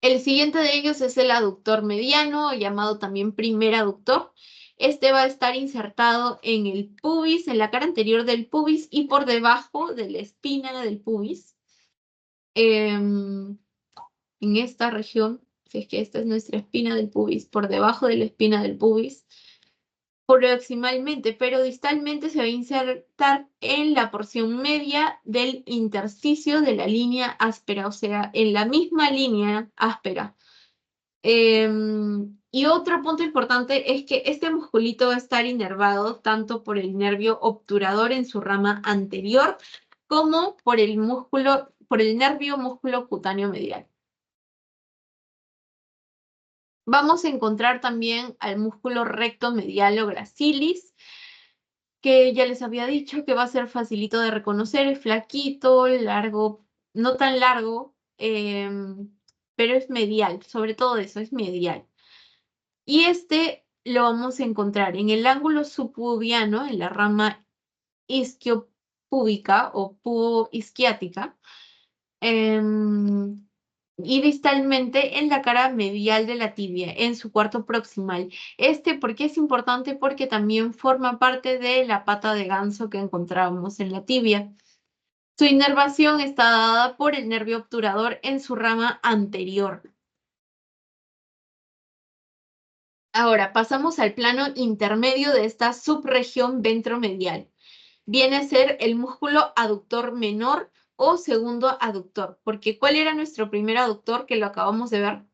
El siguiente de ellos es el aductor mediano, llamado también primer aductor. Este va a estar insertado en el pubis, en la cara anterior del pubis y por debajo de la espina del pubis. En esta región, si es que esta es nuestra espina del pubis, por debajo de la espina del pubis, proximalmente, pero distalmente se va a insertar en la porción media del intersticio de la línea áspera, o sea, en la misma línea áspera. Y otro punto importante es que este musculito va a estar inervado tanto por el nervio obturador en su rama anterior como por el nervio músculo cutáneo medial. Vamos a encontrar también al músculo recto medial o gracilis, que ya les había dicho que va a ser facilito de reconocer, es flaquito, largo, no tan largo, pero es medial, sobre todo eso, es medial. Y este lo vamos a encontrar en el ángulo subpubiano, en la rama isquiopúbica o pubo-isquiática, y distalmente en la cara medial de la tibia, en su cuarto proximal. ¿Por qué es importante? Porque también forma parte de la pata de ganso que encontrábamos en la tibia. Su inervación está dada por el nervio obturador en su rama anterior. Ahora, pasamos al plano intermedio de esta subregión ventromedial. Viene a ser el músculo aductor menor o segundo aductor, porque ¿cuál era nuestro primer aductor que lo acabamos de ver?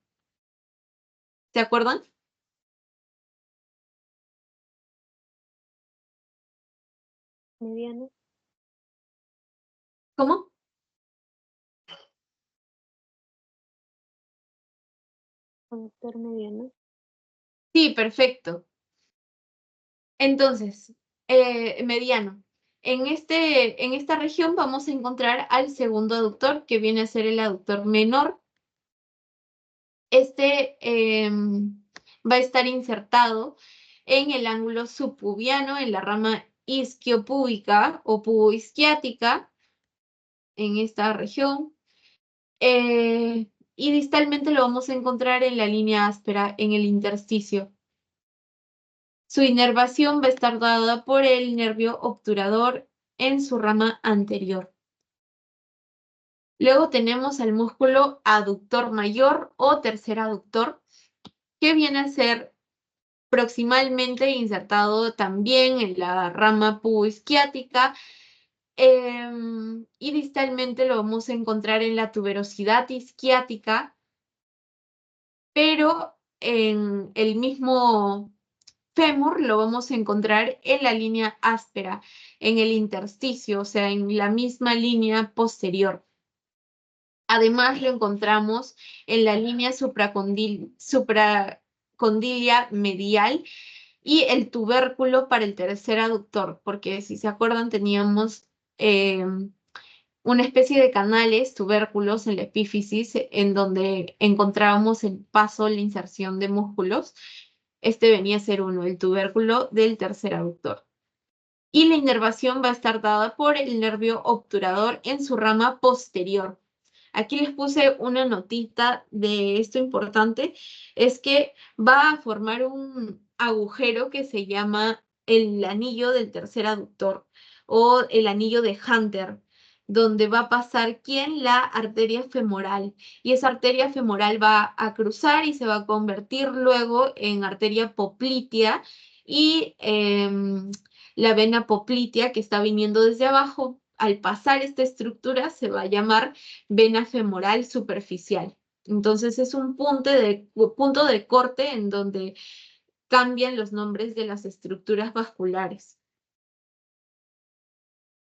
¿Se acuerdan? Mediano. ¿Cómo? Aductor mediano. Sí, perfecto. Entonces, mediano. En esta región vamos a encontrar al segundo aductor, que viene a ser el aductor menor. Este va a estar insertado en el ángulo subpubiano, en la rama isquiopúbica o puboisquiática, en esta región. Y distalmente lo vamos a encontrar en la línea áspera, en el intersticio. Su inervación va a estar dada por el nervio obturador en su rama anterior. Luego tenemos al músculo aductor mayor o tercer aductor, que viene a ser proximalmente insertado también en la rama puboisquiática, y distalmente lo vamos a encontrar en la tuberosidad isquiática, pero en el mismo fémur lo vamos a encontrar en la línea áspera, en el intersticio, o sea, en la misma línea posterior. Además, lo encontramos en la línea supracondilia medial y el tubérculo para el tercer aductor, porque si se acuerdan teníamos una especie de canales, tubérculos en la epífisis, en donde encontrábamos el paso, la inserción de músculos. Este venía a ser uno, el tubérculo del tercer aductor. Y la inervación va a estar dada por el nervio obturador en su rama posterior. Aquí les puse una notita de esto importante, es que va a formar un agujero que se llama el anillo del tercer aductor o el anillo de Hunter, donde va a pasar, ¿quién? La arteria femoral. Y esa arteria femoral va a cruzar y se va a convertir luego en arteria poplitea y la vena poplitea que está viniendo desde abajo, al pasar esta estructura se va a llamar vena femoral superficial. Entonces es un punto de corte en donde cambian los nombres de las estructuras vasculares.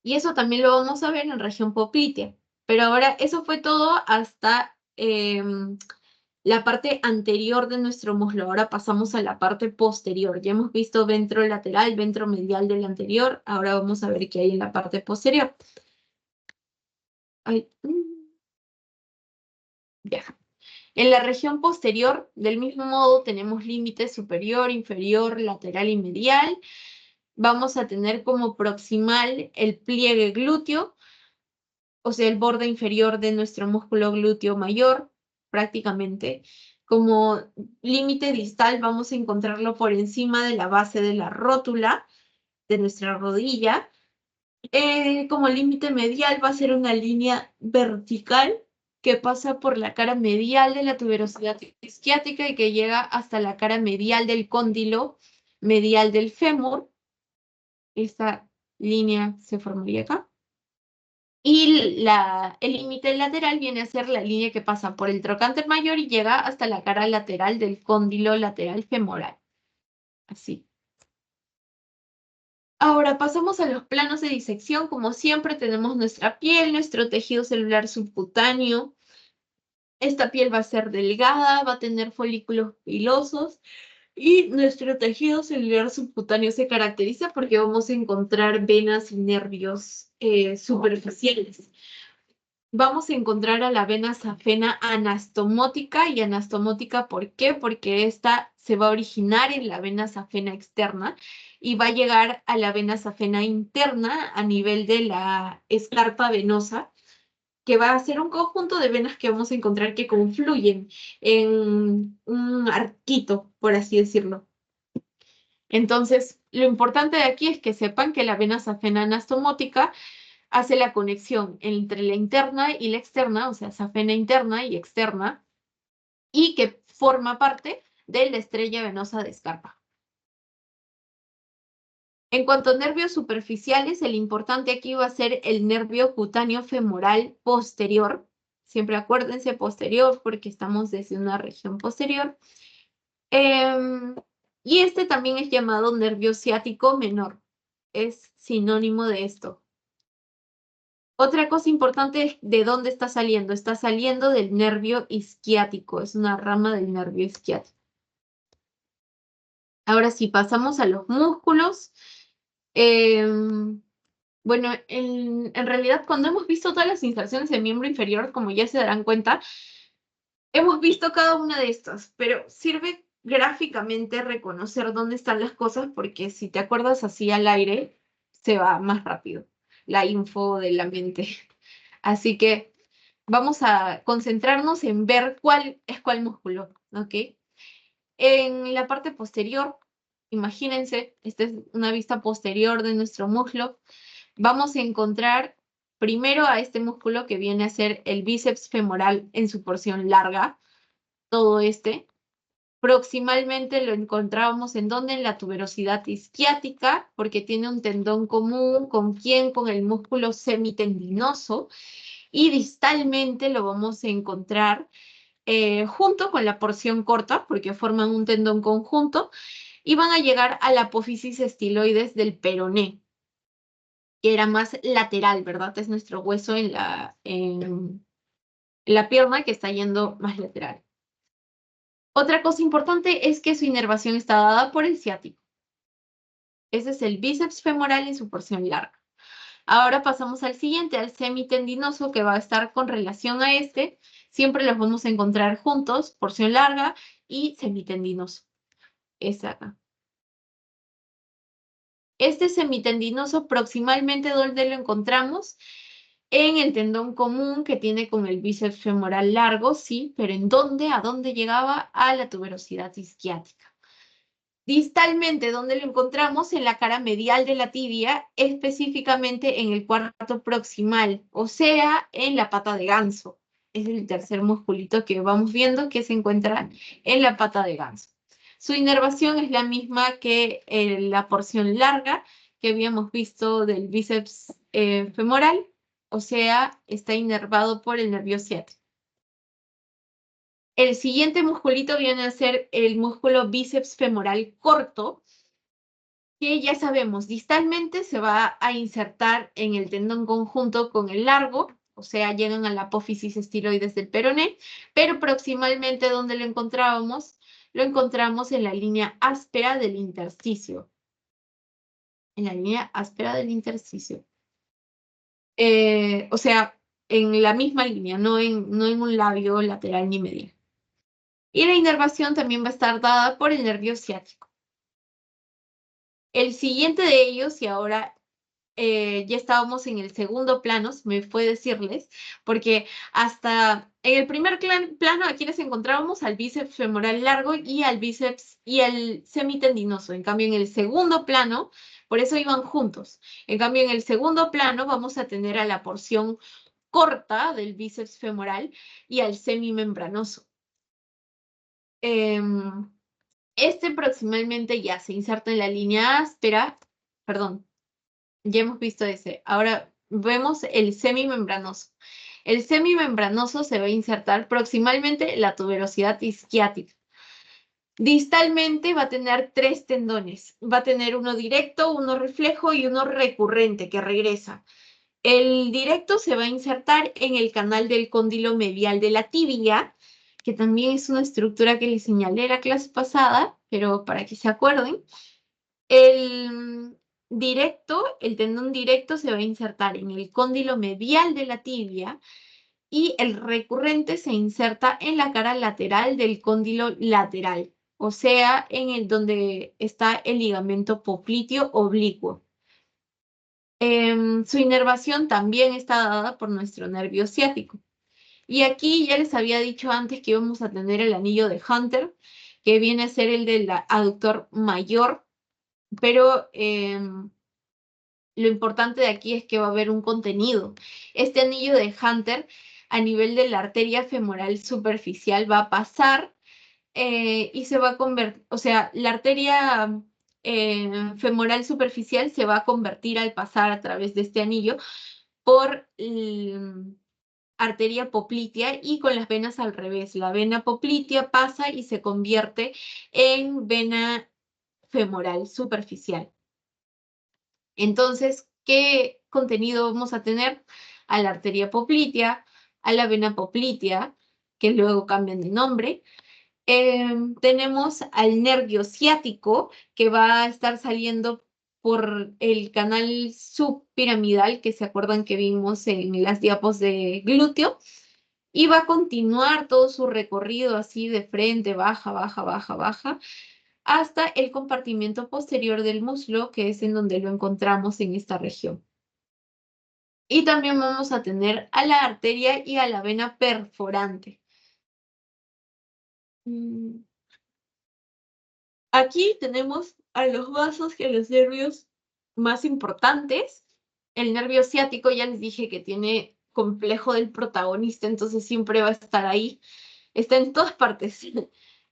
Y eso también lo vamos a ver en región poplitea. Pero ahora eso fue todo hasta la parte anterior de nuestro muslo. Ahora pasamos a la parte posterior. Ya hemos visto ventrolateral, ventromedial del anterior. Ahora vamos a ver qué hay en la parte posterior. Ay, ya. En la región posterior, del mismo modo, tenemos límite superior, inferior, lateral y medial. Vamos a tener como proximal el pliegue glúteo, o sea, el borde inferior de nuestro músculo glúteo mayor, prácticamente. Como límite distal vamos a encontrarlo por encima de la base de la rótula de nuestra rodilla. Como límite medial va a ser una línea vertical que pasa por la cara medial de la tuberosidad isquiática y que llega hasta la cara medial del cóndilo medial del fémur. Esta línea se formaría acá. Y el límite lateral viene a ser la línea que pasa por el trocánter mayor y llega hasta la cara lateral del cóndilo lateral femoral. Así. Ahora pasamos a los planos de disección. Como siempre tenemos nuestra piel, nuestro tejido celular subcutáneo. Esta piel va a ser delgada, va a tener folículos pilosos y nuestro tejido celular subcutáneo se caracteriza porque vamos a encontrar venas y nervios superficiales. Vamos a encontrar a la vena safena anastomótica y anastomótica, ¿por qué? Porque esta se va a originar en la vena safena externa y va a llegar a la vena safena interna a nivel de la escarpa venosa, que va a ser un conjunto de venas que vamos a encontrar que confluyen en un arquito, por así decirlo. Entonces, lo importante de aquí es que sepan que la vena safena anastomótica hace la conexión entre la interna y la externa, o sea, safena interna y externa, y que forma parte de la estrella venosa de escarpa. En cuanto a nervios superficiales, el importante aquí va a ser el nervio cutáneo femoral posterior. Siempre acuérdense posterior porque estamos desde una región posterior. Y este también es llamado nervio ciático menor. Es sinónimo de esto. Otra cosa importante es de dónde está saliendo. Está saliendo del nervio isquiático. Es una rama del nervio isquiático. Ahora sí, pasamos a los músculos. Bueno, en realidad cuando hemos visto todas las inserciones del miembro inferior, como ya se darán cuenta, hemos visto cada una de estas, pero sirve gráficamente reconocer dónde están las cosas porque si te acuerdas así al aire, se va más rápido la info de la mente. Así que vamos a concentrarnos en ver cuál es cuál músculo, ¿ok? En la parte posterior, imagínense, esta es una vista posterior de nuestro muslo, vamos a encontrar primero a este músculo que viene a ser el bíceps femoral en su porción larga, todo este. Proximalmente lo encontrábamos en donde, en la tuberosidad isquiática, porque tiene un tendón común, ¿con quién? Con el músculo semitendinoso, y distalmente lo vamos a encontrar junto con la porción corta, porque forman un tendón conjunto, y van a llegar a la apófisis estiloides del peroné, que era más lateral, ¿verdad? Es nuestro hueso en la pierna que está yendo más lateral. Otra cosa importante es que su inervación está dada por el ciático. Ese es el bíceps femoral en su porción larga. Ahora pasamos al siguiente, al semitendinoso, que va a estar con relación a este. Siempre los vamos a encontrar juntos, porción larga y semitendinoso. Es acá. Este semitendinoso proximalmente, ¿dónde lo encontramos? En el tendón común que tiene con el bíceps femoral largo, sí, pero ¿en dónde? ¿A dónde llegaba? A la tuberosidad isquiática. Distalmente, ¿dónde lo encontramos? En la cara medial de la tibia, específicamente en el cuarto proximal, o sea, en la pata de ganso. Es el tercer musculito que vamos viendo que se encuentra en la pata de ganso. Su inervación es la misma que la porción larga que habíamos visto del bíceps femoral, o sea, está inervado por el nervio ciático. El siguiente musculito viene a ser el músculo bíceps femoral corto, que ya sabemos, distalmente se va a insertar en el tendón conjunto con el largo, o sea, llegan a la apófisis estiloides del peroné, pero proximalmente donde lo encontramos en la línea áspera del intersticio. En la línea áspera del intersticio. O sea, en la misma línea, no en un labio lateral ni medial. Y la inervación también va a estar dada por el nervio ciático. El siguiente de ellos, y ahora ya estábamos en el segundo plano, se me fue decirles, porque hasta en el primer plano aquí les encontrábamos al bíceps femoral largo y al bíceps y al semitendinoso. En cambio, en el segundo plano, por eso iban juntos. En cambio, en el segundo plano vamos a tener a la porción corta del bíceps femoral y al semimembranoso. Este proximalmente ya se inserta en la línea áspera, perdón, ya hemos visto ese. Ahora vemos el semimembranoso. El semimembranoso se va a insertar proximalmente en la tuberosidad isquiática. Distalmente va a tener 3 tendones. Va a tener uno directo, uno reflejo y uno recurrente que regresa. El directo se va a insertar en el canal del cóndilo medial de la tibia, que también es una estructura que les señalé la clase pasada, pero para que se acuerden. El tendón directo se va a insertar en el cóndilo medial de la tibia y el recurrente se inserta en la cara lateral del cóndilo lateral, o sea, en el donde está el ligamento popliteo oblicuo. Su inervación también está dada por nuestro nervio ciático. Y aquí ya les había dicho antes que íbamos a tener el anillo de Hunter, que viene a ser el del aductor mayor, pero lo importante de aquí es que va a haber un contenido. Este anillo de Hunter a nivel de la arteria femoral superficial va a pasar y se va a convertir, o sea, la arteria femoral superficial se va a convertir al pasar a través de este anillo por arteria poplitea y con las venas al revés. La vena poplitea pasa y se convierte en vena femoral superficial. Entonces, ¿qué contenido vamos a tener? a la arteria poplitea, a la vena poplitea, que luego cambian de nombre. Tenemos al nervio ciático, que va a estar saliendo por el canal subpiramidal, que se acuerdan que vimos en las diapos de glúteo, y va a continuar todo su recorrido así de frente, baja, baja, baja, baja, hasta el compartimiento posterior del muslo, que es en donde lo encontramos en esta región. Y también vamos a tener a la arteria y a la vena perforante. Aquí tenemos a los vasos y a los nervios más importantes. El nervio ciático, ya les dije que tiene complejo del protagonista, entonces siempre va a estar ahí. Está en todas partes.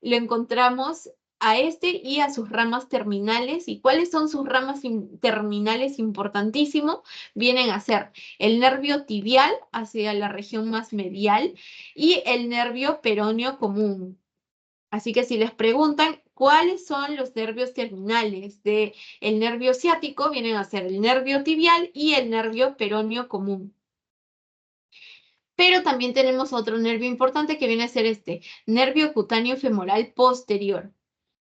Lo encontramos a este y a sus ramas terminales. ¿Y cuáles son sus ramas terminales? Importantísimo. Vienen a ser el nervio tibial hacia la región más medial y el nervio peroneo común. Así que si les preguntan cuáles son los nervios terminales del nervio ciático, vienen a ser el nervio tibial y el nervio peroneo común. Pero también tenemos otro nervio importante que viene a ser este, nervio cutáneo femoral posterior.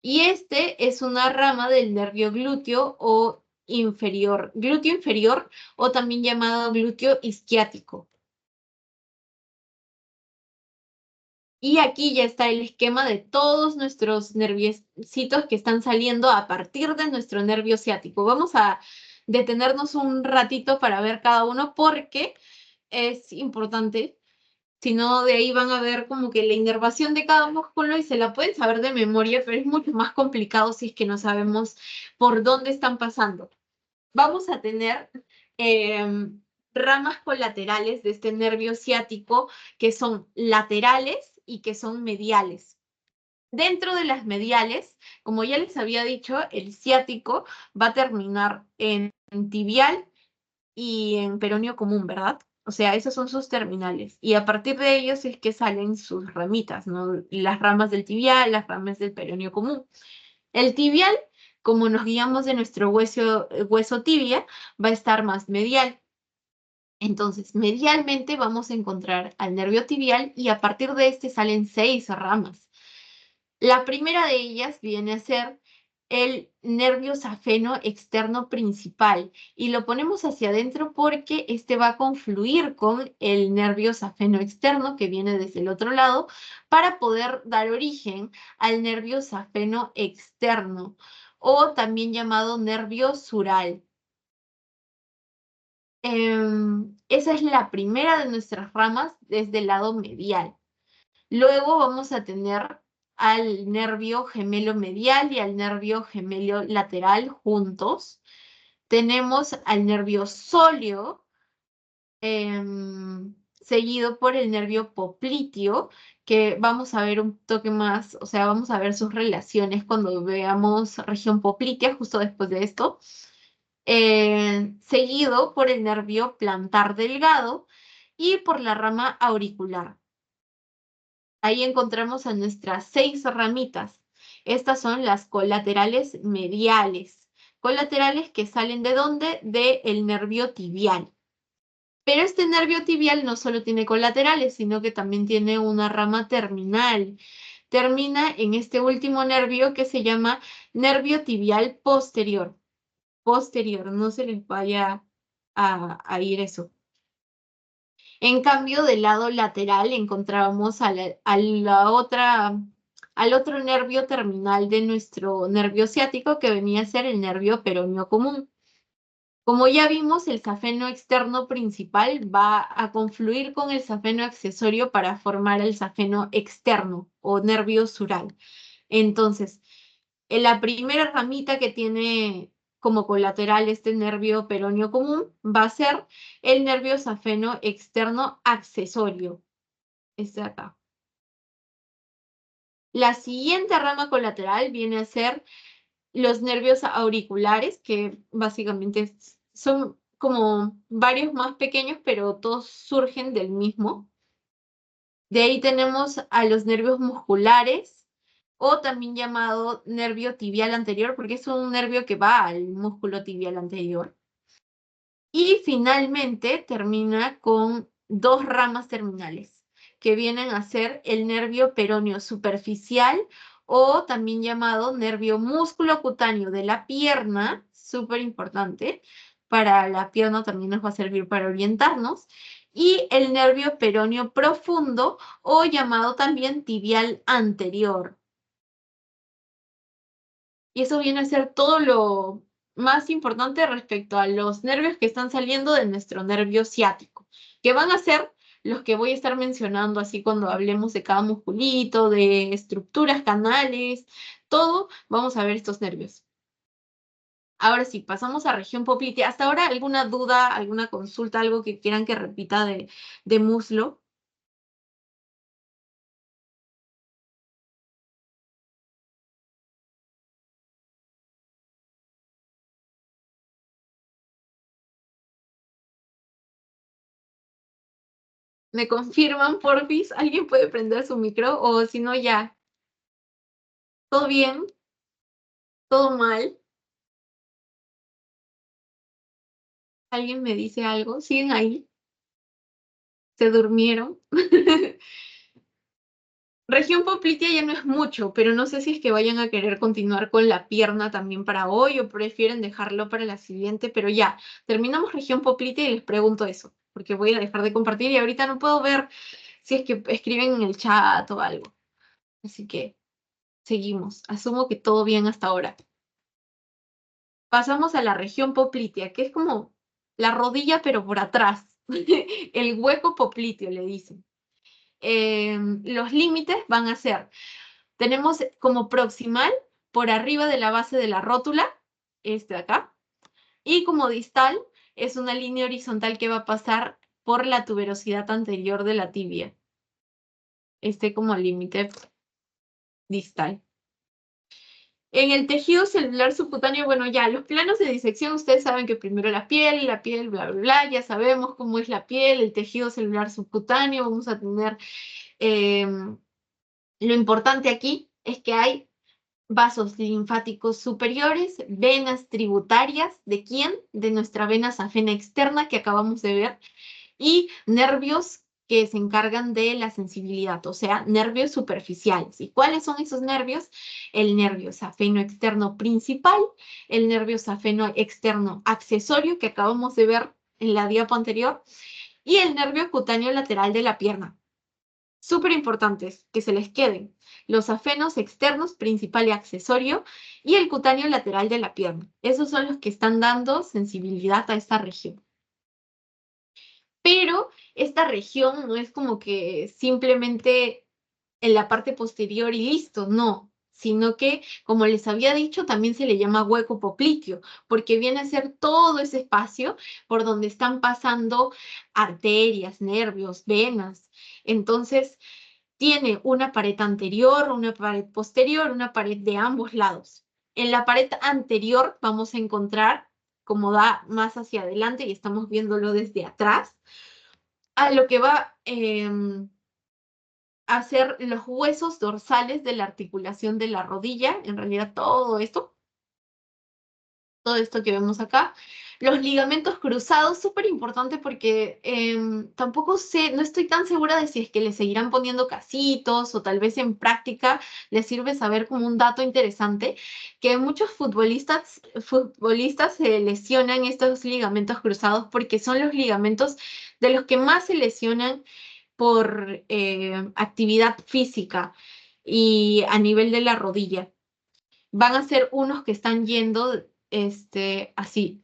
Y este es una rama del nervio glúteo o inferior, glúteo inferior o también llamado glúteo isquiático. Y aquí ya está el esquema de todos nuestros nerviecitos que están saliendo a partir de nuestro nervio ciático. Vamos a detenernos un ratito para ver cada uno porque es importante. Si no, de ahí van a ver como que la inervación de cada músculo y se la pueden saber de memoria, pero es mucho más complicado si es que no sabemos por dónde están pasando. Vamos a tener ramas colaterales de este nervio ciático que son laterales y que son mediales. Dentro de las mediales, como ya les había dicho, el ciático va a terminar en tibial y en peroneo común, ¿verdad? O sea, esos son sus terminales. Y a partir de ellos es que salen sus ramitas, ¿no? Las ramas del tibial, las ramas del peroneo común. El tibial, como nos guiamos de nuestro hueso tibia, va a estar más medial. Entonces, medialmente vamos a encontrar al nervio tibial y a partir de este salen 6 ramas. La primera de ellas viene a ser el nervio safeno externo principal y lo ponemos hacia adentro porque este va a confluir con el nervio safeno externo que viene desde el otro lado para poder dar origen al nervio safeno externo o también llamado nervio sural. Esa es la primera de nuestras ramas desde el lado medial. Luego vamos a tener al nervio gemelo medial y al nervio gemelo lateral juntos. Tenemos al nervio sóleo, seguido por el nervio popliteo, que vamos a ver un toque más, o sea, vamos a ver sus relaciones cuando veamos región poplitea, justo después de esto. Seguido por el nervio plantar delgado y por la rama auricular. Ahí encontramos a nuestras 6 ramitas. Estas son las colaterales mediales. Colaterales que salen ¿de dónde? Del nervio tibial. Pero este nervio tibial no solo tiene colaterales, sino que también tiene una rama terminal. Termina en este último nervio que se llama nervio tibial posterior. Posterior, no se les vaya a ir eso. En cambio, del lado lateral encontrábamos al otro nervio terminal de nuestro nervio ciático, que venía a ser el nervio peroneo común. Como ya vimos, el safeno externo principal va a confluir con el safeno accesorio para formar el safeno externo o nervio sural. Entonces, en la primera ramita que tiene como colateral este nervio peroneo común va a ser el nervio safeno externo accesorio. Este de acá. La siguiente rama colateral viene a ser los nervios auriculares, que básicamente son como varios más pequeños, pero todos surgen del mismo. De ahí tenemos a los nervios musculares, o también llamado nervio tibial anterior, porque es un nervio que va al músculo tibial anterior. Y finalmente termina con dos ramas terminales, que vienen a ser el nervio peroneo superficial o también llamado nervio músculo cutáneo de la pierna, súper importante. Para la pierna también nos va a servir para orientarnos. Y el nervio peroneo profundo o llamado también tibial anterior. Y eso viene a ser todo lo más importante respecto a los nervios que están saliendo de nuestro nervio ciático, que van a ser los que voy a estar mencionando así cuando hablemos de cada musculito, de estructuras, canales, todo, vamos a ver estos nervios. Ahora sí, pasamos a región poplitea. Hasta ahora, ¿alguna duda, alguna consulta, algo que quieran que repita de muslo? ¿Me confirman, porfis? ¿Alguien puede prender su micro? O si no, ya. ¿Todo bien? ¿Todo mal? ¿Alguien me dice algo? ¿Siguen ahí? ¿Se durmieron? Región poplitea ya no es mucho, pero no sé si es que vayan a querer continuar con la pierna también para hoy o prefieren dejarlo para la siguiente, pero ya, terminamos región poplitea y les pregunto eso, porque voy a dejar de compartir y ahorita no puedo ver si es que escriben en el chat o algo. Así que seguimos. Asumo que todo bien hasta ahora. Pasamos a la región poplitea, que es como la rodilla pero por atrás. El hueco popliteo le dicen. Los límites van a ser, tenemos como proximal por arriba de la base de la rótula, este de acá, y como distal es una línea horizontal que va a pasar por la tuberosidad anterior de la tibia. Este como límite distal. En el tejido celular subcutáneo, bueno, ya, los planos de disección, ustedes saben que primero la piel, bla, bla, bla, ya sabemos cómo es la piel, el tejido celular subcutáneo, vamos a tener, lo importante aquí es que hay vasos linfáticos superiores, venas tributarias, ¿de quién? De nuestra vena safena externa que acabamos de ver, y nervios que se encargan de la sensibilidad, o sea, nervios superficiales. ¿Y cuáles son esos nervios? El nervio safeno externo principal, el nervio safeno externo accesorio que acabamos de ver en la diapo anterior, y el nervio cutáneo lateral de la pierna. Súper importantes, que se les queden. Los safenos externos, principal y accesorio, y el cutáneo lateral de la pierna. Esos son los que están dando sensibilidad a esta región. Pero esta región no es como que simplemente en la parte posterior y listo, no, sino que, como les había dicho, también se le llama hueco popliteo, porque viene a ser todo ese espacio por donde están pasando arterias, nervios, venas. Entonces, tiene una pared anterior, una pared posterior, una pared de ambos lados. En la pared anterior vamos a encontrar, como da más hacia adelante y estamos viéndolo desde atrás, a lo que va a ser los huesos dorsales de la articulación de la rodilla, en realidad todo esto que vemos acá. Los ligamentos cruzados, súper importante porque tampoco sé, no estoy tan segura de si es que le seguirán poniendo casitos o tal vez en práctica les sirve saber como un dato interesante que muchos futbolistas se lesionan estos ligamentos cruzados porque son los ligamentos de los que más se lesionan por actividad física y a nivel de la rodilla. Van a ser unos que están yendo así.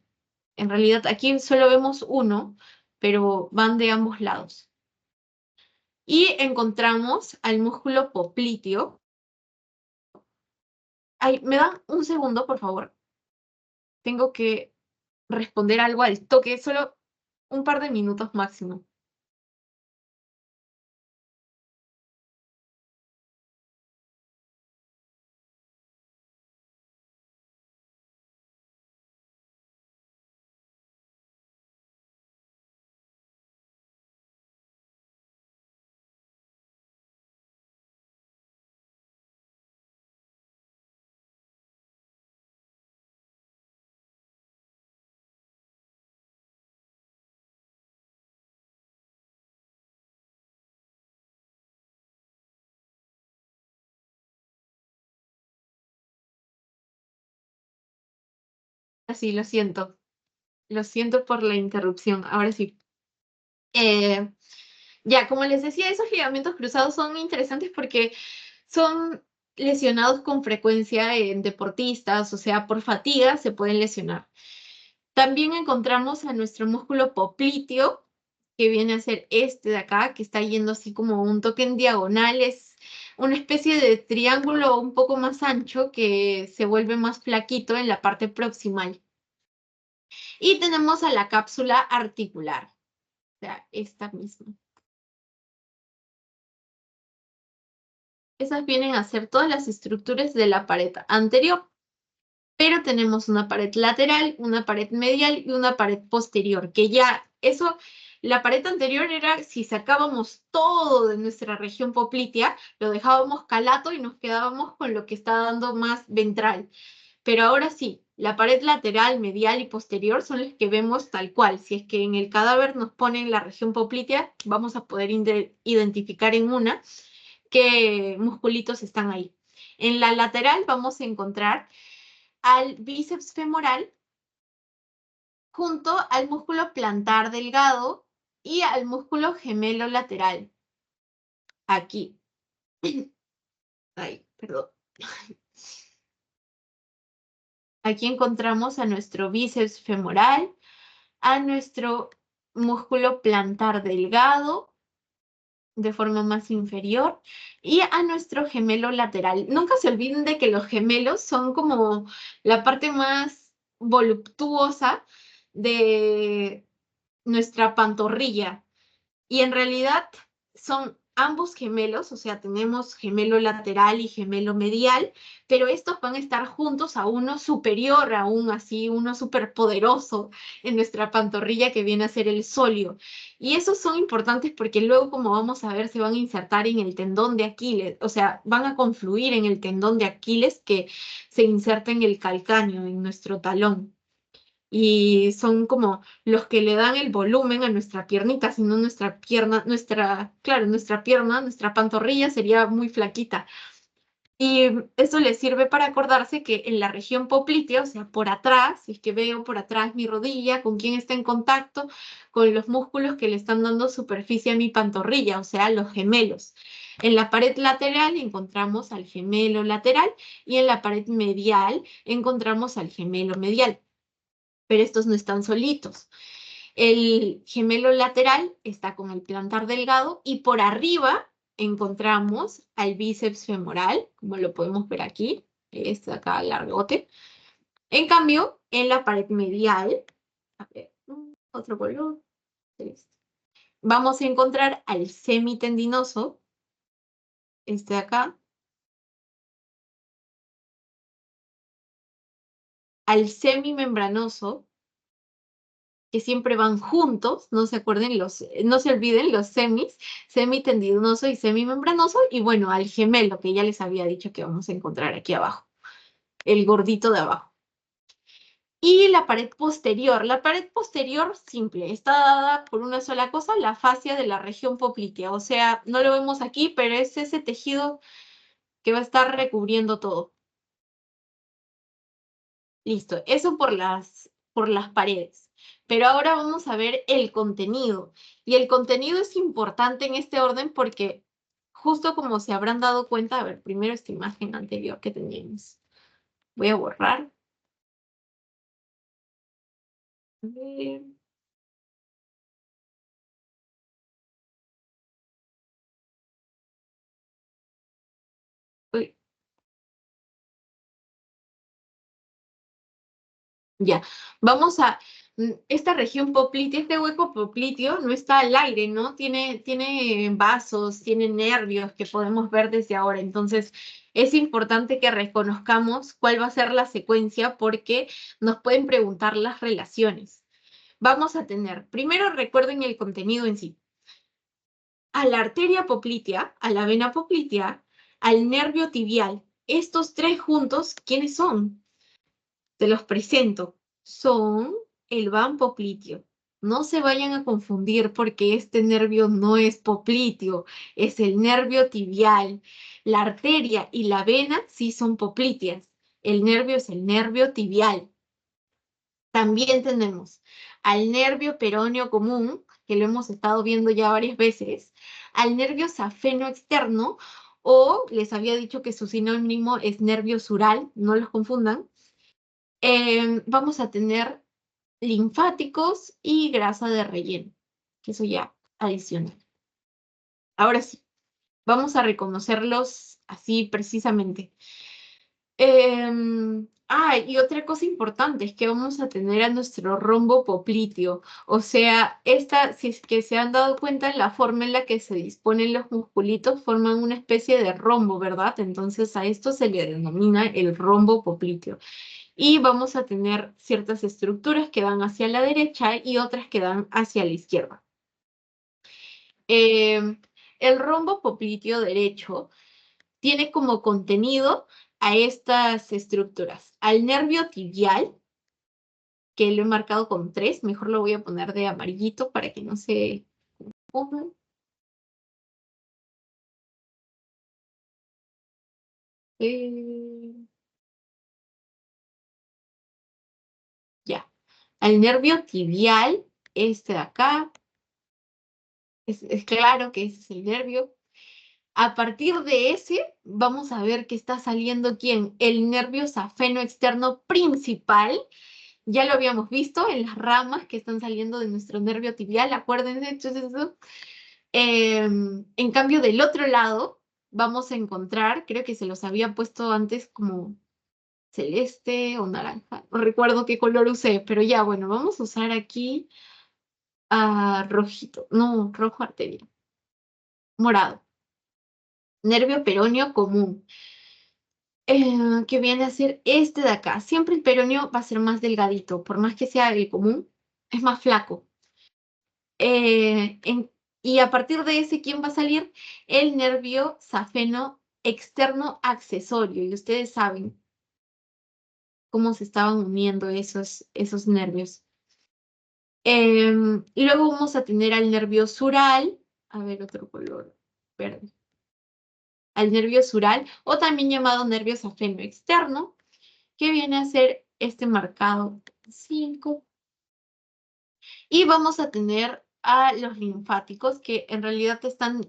En realidad aquí solo vemos uno, pero van de ambos lados. Y encontramos al músculo popliteo. Ay, ¿me dan un segundo, por favor? Tengo que responder algo al toque, solo un par de minutos máximo. Sí, lo siento. Lo siento por la interrupción. Ahora sí. Ya, como les decía, esos ligamentos cruzados son interesantes porque son lesionados con frecuencia en deportistas, o sea, por fatiga se pueden lesionar. También encontramos a nuestro músculo popliteo, que viene a ser este de acá, que está yendo así como un toque en diagonal. Es una especie de triángulo un poco más ancho que se vuelve más flaquito en la parte proximal. Y tenemos a la cápsula articular, o sea, esta misma. Esas vienen a ser todas las estructuras de la pared anterior. Pero tenemos una pared lateral, una pared medial y una pared posterior, que ya eso, la pared anterior era si sacábamos todo de nuestra región poplitea, lo dejábamos calato y nos quedábamos con lo que está dando más ventral. Pero ahora sí, la pared lateral, medial y posterior son las que vemos tal cual. Si es que en el cadáver nos ponen la región poplitea, vamos a poder identificar en una qué musculitos están ahí. En la lateral vamos a encontrar al bíceps femoral junto al músculo plantar delgado y al músculo gemelo lateral. Aquí. Ay, perdón. Aquí encontramos a nuestro bíceps femoral, a nuestro músculo plantar delgado de forma más inferior y a nuestro gemelo lateral. Nunca se olviden de que los gemelos son como la parte más voluptuosa de nuestra pantorrilla. Y en realidad son ambos gemelos, o sea, tenemos gemelo lateral y gemelo medial, pero estos van a estar juntos a uno superior, aún así, uno superpoderoso en nuestra pantorrilla que viene a ser el sóleo. Y esos son importantes porque luego, como vamos a ver, se van a insertar en el tendón de Aquiles, o sea, van a confluir en el tendón de Aquiles que se inserta en el calcáneo, en nuestro talón. Y son como los que le dan el volumen a nuestra piernita, si no nuestra pierna, claro, nuestra pierna, nuestra pantorrilla sería muy flaquita. Y eso les sirve para acordarse que en la región poplitea, o sea, por atrás, si es que veo por atrás mi rodilla, con quién está en contacto, con los músculos que le están dando superficie a mi pantorrilla, o sea, los gemelos. En la pared lateral encontramos al gemelo lateral y en la pared medial encontramos al gemelo medial. Pero estos no están solitos. El gemelo lateral está con el plantar delgado y por arriba encontramos al bíceps femoral, como lo podemos ver aquí, este acá largote. En cambio, en la pared medial, a ver, otro color, vamos a encontrar al semitendinoso, este de acá, al semimembranoso, que siempre van juntos, no se olviden los semitendinoso y semimembranoso, y bueno, al gemelo, que ya les había dicho que vamos a encontrar aquí abajo, el gordito de abajo. Y la pared posterior simple, está dada por una sola cosa, la fascia de la región poplitea, o sea, no lo vemos aquí, pero es ese tejido que va a estar recubriendo todo. Listo, eso por las paredes. Pero ahora vamos a ver el contenido. Y el contenido es importante en este orden porque justo como se habrán dado cuenta, a ver, primero esta imagen anterior que teníamos. Voy a borrar. A ver. Uy, ya, vamos a, esta región poplitea, este hueco popliteo no está al aire, ¿no? Tiene vasos, tiene nervios que podemos ver desde ahora. Entonces, es importante que reconozcamos cuál va a ser la secuencia porque nos pueden preguntar las relaciones. Vamos a tener, primero recuerden el contenido en sí. A la arteria poplitea, a la vena poplitea, al nervio tibial. Estos tres juntos, ¿quiénes son? Te los presento. Son el van popliteo. No se vayan a confundir porque este nervio no es popliteo, es el nervio tibial. La arteria y la vena sí son popliteas. El nervio es el nervio tibial. También tenemos al nervio peroneo común, que lo hemos estado viendo ya varias veces, al nervio safeno externo, o les había dicho que su sinónimo es nervio sural, no los confundan. Vamos a tener linfáticos y grasa de relleno, que eso ya adicional. Ahora sí, vamos a reconocerlos así precisamente. Y otra cosa importante es que vamos a tener a nuestro rombo popliteo. O sea, si es que se han dado cuenta, la forma en la que se disponen los musculitos forman una especie de rombo, ¿verdad? Entonces a esto se le denomina el rombo popliteo. Y vamos a tener ciertas estructuras que dan hacia la derecha y otras que dan hacia la izquierda. El rombo popliteo derecho tiene como contenido a estas estructuras. Al nervio tibial, que lo he marcado con 3, mejor lo voy a poner de amarillito para que no se confundan. Ya, al nervio tibial, este de acá, es claro que ese es el nervio. A partir de ese, vamos a ver que está saliendo ¿quién? El nervio safeno externo principal. Ya lo habíamos visto en las ramas que están saliendo de nuestro nervio tibial, acuérdense. Entonces, en cambio, del otro lado, vamos a encontrar, creo que se los había puesto antes como celeste o naranja. No recuerdo qué color usé, pero ya, bueno, vamos a usar aquí rojito. No, rojo arterial. Morado. Nervio peroneo común. Que viene a ser este de acá. Siempre el peroneo va a ser más delgadito, por más que sea el común, es más flaco. Y a partir de ese, ¿quién va a salir? El nervio safeno externo accesorio. Y ustedes saben cómo se estaban uniendo esos nervios. Y luego vamos a tener al nervio sural. A ver, otro color verde. Al nervio sural, o también llamado nervio safeno externo, que viene a ser este marcado 5. Y vamos a tener a los linfáticos, que en realidad están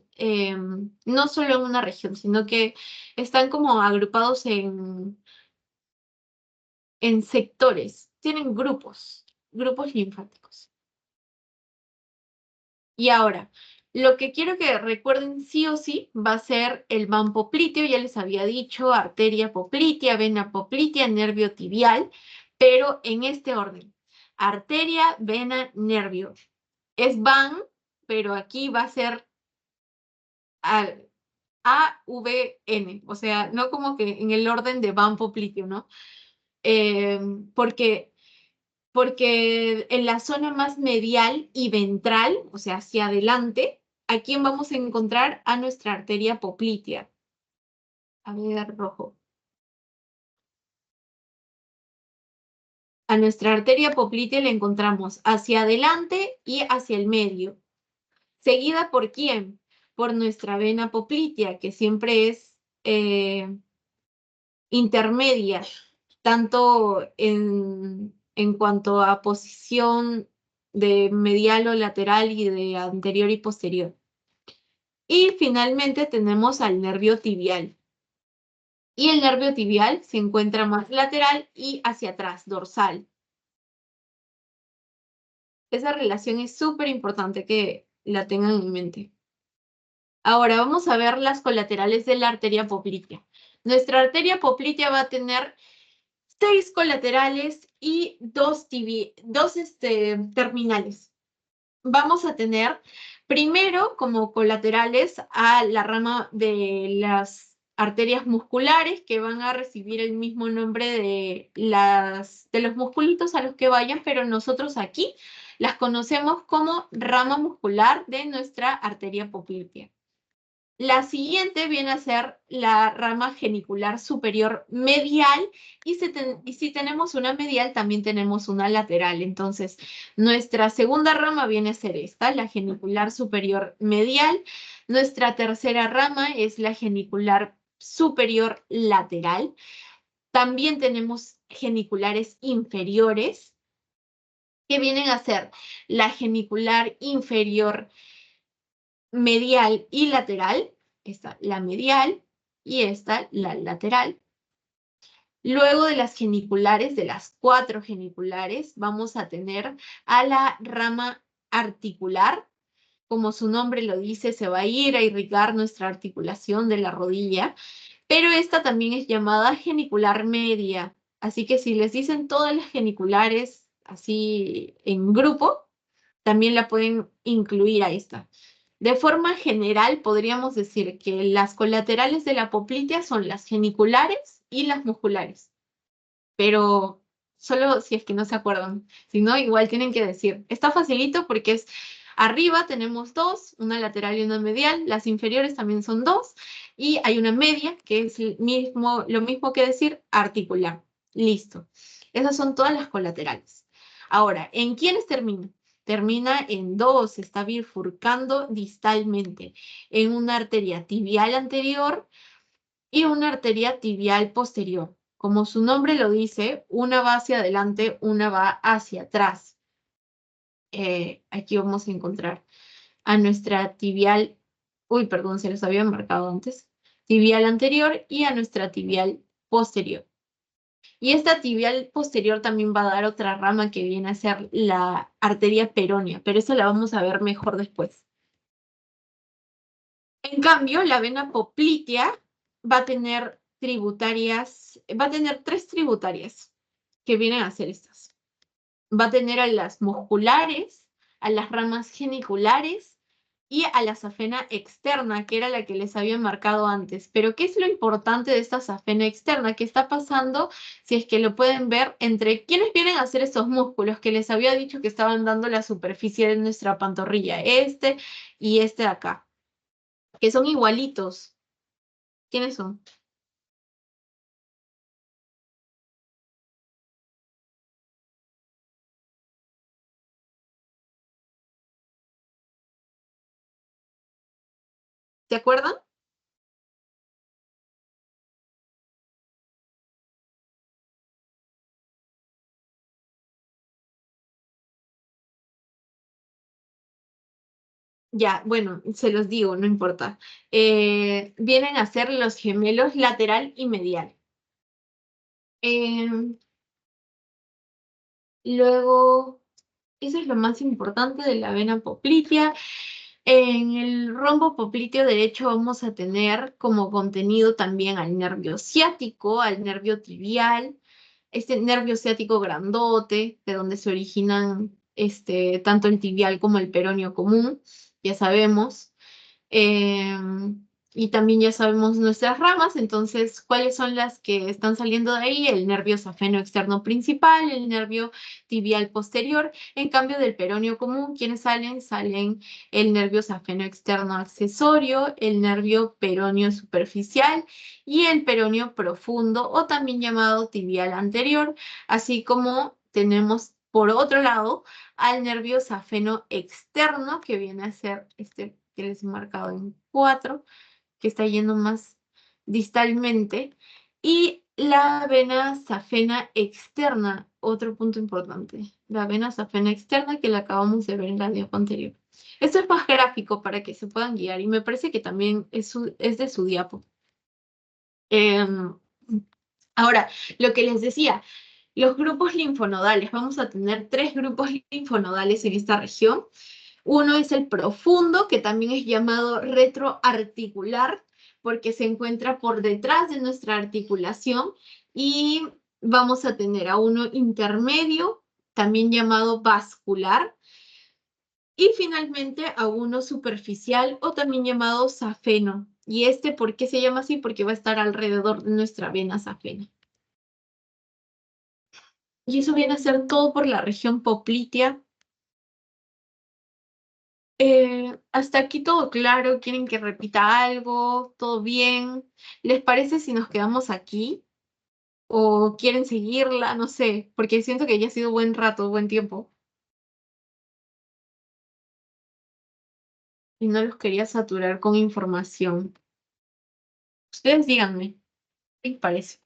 no solo en una región, sino que están como agrupados en sectores. Tienen grupos linfáticos. Y ahora, lo que quiero que recuerden sí o sí va a ser el van popliteo, ya les había dicho, arteria poplitea, vena poplitea, nervio tibial, pero en este orden. Arteria, vena, nervio. Es van, pero aquí va a ser AVN, o sea, no como que en el orden de van popliteo, ¿no? Porque en la zona más medial y ventral, o sea, hacia adelante, ¿a quién vamos a encontrar? A nuestra arteria poplitea. A ver, rojo. A nuestra arteria poplitea la encontramos hacia adelante y hacia el medio. ¿Seguida por quién? Por nuestra vena poplitea, que siempre es intermedia, tanto en cuanto a posición de medial o lateral y de anterior y posterior. Y finalmente tenemos al nervio tibial. Y el nervio tibial se encuentra más lateral y hacia atrás, dorsal. Esa relación es súper importante que la tengan en mente. Ahora vamos a ver las colaterales de la arteria poplitea. Nuestra arteria poplitea va a tener 6 colaterales y 2 terminales. Vamos a tener primero como colaterales a la rama de las arterias musculares, que van a recibir el mismo nombre de los musculitos a los que vayan, pero nosotros aquí las conocemos como rama muscular de nuestra arteria poplitea. La siguiente viene a ser la rama genicular superior medial, y si tenemos una medial, también tenemos una lateral. Entonces, nuestra segunda rama viene a ser esta, la genicular superior medial. Nuestra tercera rama es la genicular superior lateral. También tenemos geniculares inferiores, que vienen a ser la genicular inferior medial y lateral. Esta la medial y esta la lateral. Luego de las geniculares, de las 4 geniculares, vamos a tener a la rama articular. Como su nombre lo dice, se va a ir a irrigar nuestra articulación de la rodilla, pero esta también es llamada genicular media. Así que si les dicen todas las geniculares así en grupo, también la pueden incluir a esta. De forma general, podríamos decir que las colaterales de la poplitea son las geniculares y las musculares, pero solo si es que no se acuerdan. Si no, igual tienen que decir. Está facilito porque es arriba tenemos 2, una lateral y una medial, las inferiores también son 2, y hay una media que es lo mismo que decir articular. Listo. Esas son todas las colaterales. Ahora, ¿en quiénes termina? Termina en 2, está bifurcando distalmente en una arteria tibial anterior y una arteria tibial posterior. Como su nombre lo dice, una va hacia adelante, una va hacia atrás. Aquí vamos a encontrar a nuestra tibial, uy, perdón, se los había marcado antes, tibial anterior y a nuestra tibial posterior. Y esta tibial posterior también va a dar otra rama que viene a ser la arteria peronea, pero eso la vamos a ver mejor después. En cambio, la vena poplitea va a tener va a tener 3 tributarias que vienen a ser estas. Va a tener a las musculares, a las ramas geniculares y a la safena externa, que era la que les había marcado antes. Pero, ¿qué es lo importante de esta safena externa? ¿Qué está pasando? Si es que lo pueden ver entre quiénes vienen a ser estos músculos que les había dicho que estaban dando la superficie de nuestra pantorrilla, este y este de acá, que son igualitos. ¿Quiénes son? ¿Se acuerdan? Ya, bueno, se los digo, no importa. Vienen a ser los gemelos lateral y medial. Em, Luego, eso es lo más importante de la vena poplitea. En el rombo popliteo derecho vamos a tener como contenido también al nervio ciático, al nervio tibial, este nervio ciático grandote, de donde se originan tanto el tibial como el peroneo común, ya sabemos. Y también ya sabemos nuestras ramas, entonces, ¿cuáles son las que están saliendo de ahí? El nervio safeno externo principal, el nervio tibial posterior. En cambio del peroneo común, ¿quiénes salen? Salen el nervio safeno externo accesorio, el nervio peroneo superficial y el peroneo profundo, o también llamado tibial anterior, así como tenemos por otro lado al nervio safeno externo, que viene a ser este que les he marcado en 4, que está yendo más distalmente, y la vena safena externa, otro punto importante, la vena safena externa que la acabamos de ver en la diapo anterior. Esto es más gráfico para que se puedan guiar y me parece que también es de su diapo. Ahora, lo que les decía, los grupos linfonodales, vamos a tener 3 grupos linfonodales en esta región. Uno es el profundo, que también es llamado retroarticular, porque se encuentra por detrás de nuestra articulación. Y vamos a tener a uno intermedio, también llamado vascular. Y finalmente a uno superficial, o también llamado safeno. Y ¿por qué se llama así? Porque va a estar alrededor de nuestra vena safena. Y eso viene a ser todo por la región poplitea. Hasta aquí todo claro. ¿Quieren que repita algo? ¿Todo bien? ¿Les parece si nos quedamos aquí? ¿O quieren seguirla? No sé, porque siento que ya ha sido buen rato, buen tiempo. Y no los quería saturar con información. Ustedes díganme, ¿qué les parece?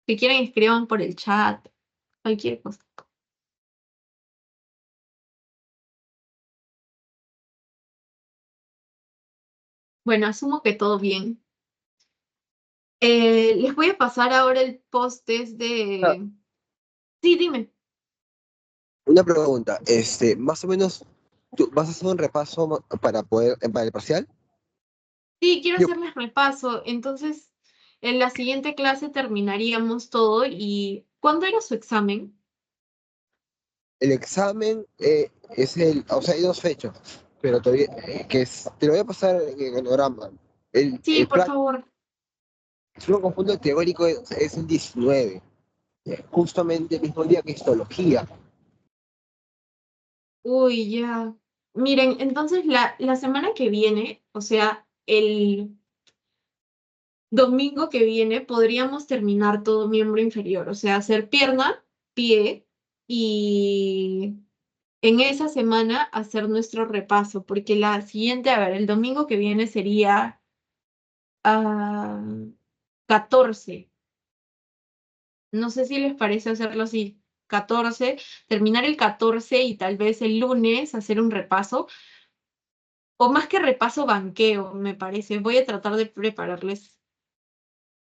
Si quieren, escriban por el chat, cualquier cosa. Bueno, asumo que todo bien. Les voy a pasar ahora el post-test Ah, de... Sí, dime. una pregunta, más o menos, ¿tú vas a hacer un repaso para el parcial? Sí, quiero Yo, hacerles repaso. Entonces, en la siguiente clase terminaríamos todo y... ¿Cuándo era su examen? el examen o sea, hay dos fechas, pero todavía, te lo voy a pasar en el cronograma. Sí, El por práctico, favor. si no me confundo, el teórico es el 19, justamente el mismo día que histología. Uy, ya. Miren, entonces la semana que viene, o sea, el domingo que viene, podríamos terminar todo miembro inferior, o sea, hacer pierna, pie y en esa semana hacer nuestro repaso, porque la siguiente, a ver, el domingo que viene sería 14. No sé si les parece hacerlo así. 14, terminar el 14 y tal vez el lunes hacer un repaso. O más que repaso, banqueo, me parece. Voy a tratar de prepararles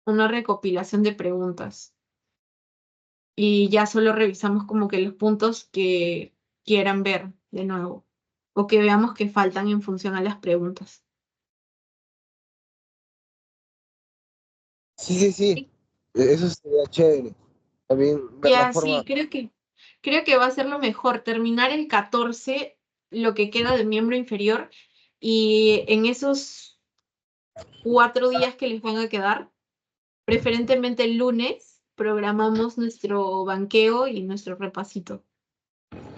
una recopilación de preguntas. Y ya solo revisamos como que los puntos que quieran ver de nuevo. O que veamos que faltan en función a las preguntas. Sí, sí, sí, eso sería chévere. También ver la Ya, forma. sí, creo que va a ser lo mejor. Terminar el 14, lo que queda de miembro inferior. Y en esos 4 días que les van a quedar, preferentemente el lunes, programamos nuestro banqueo y nuestro repasito.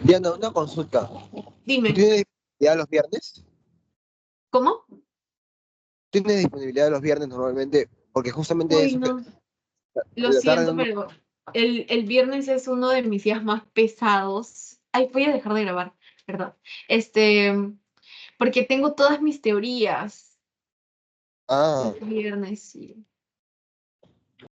Diana, una consulta. ¿Tú Dime, tienes disponibilidad los viernes? ¿cómo? ¿Tienes disponibilidad los viernes normalmente? Porque justamente Uy, eso, no, lo de la tarde siento, no. pero el viernes es uno de mis días más pesados. Ay, voy a dejar de grabar, perdón. Este, porque tengo todas mis teorías Ah, el viernes, sí.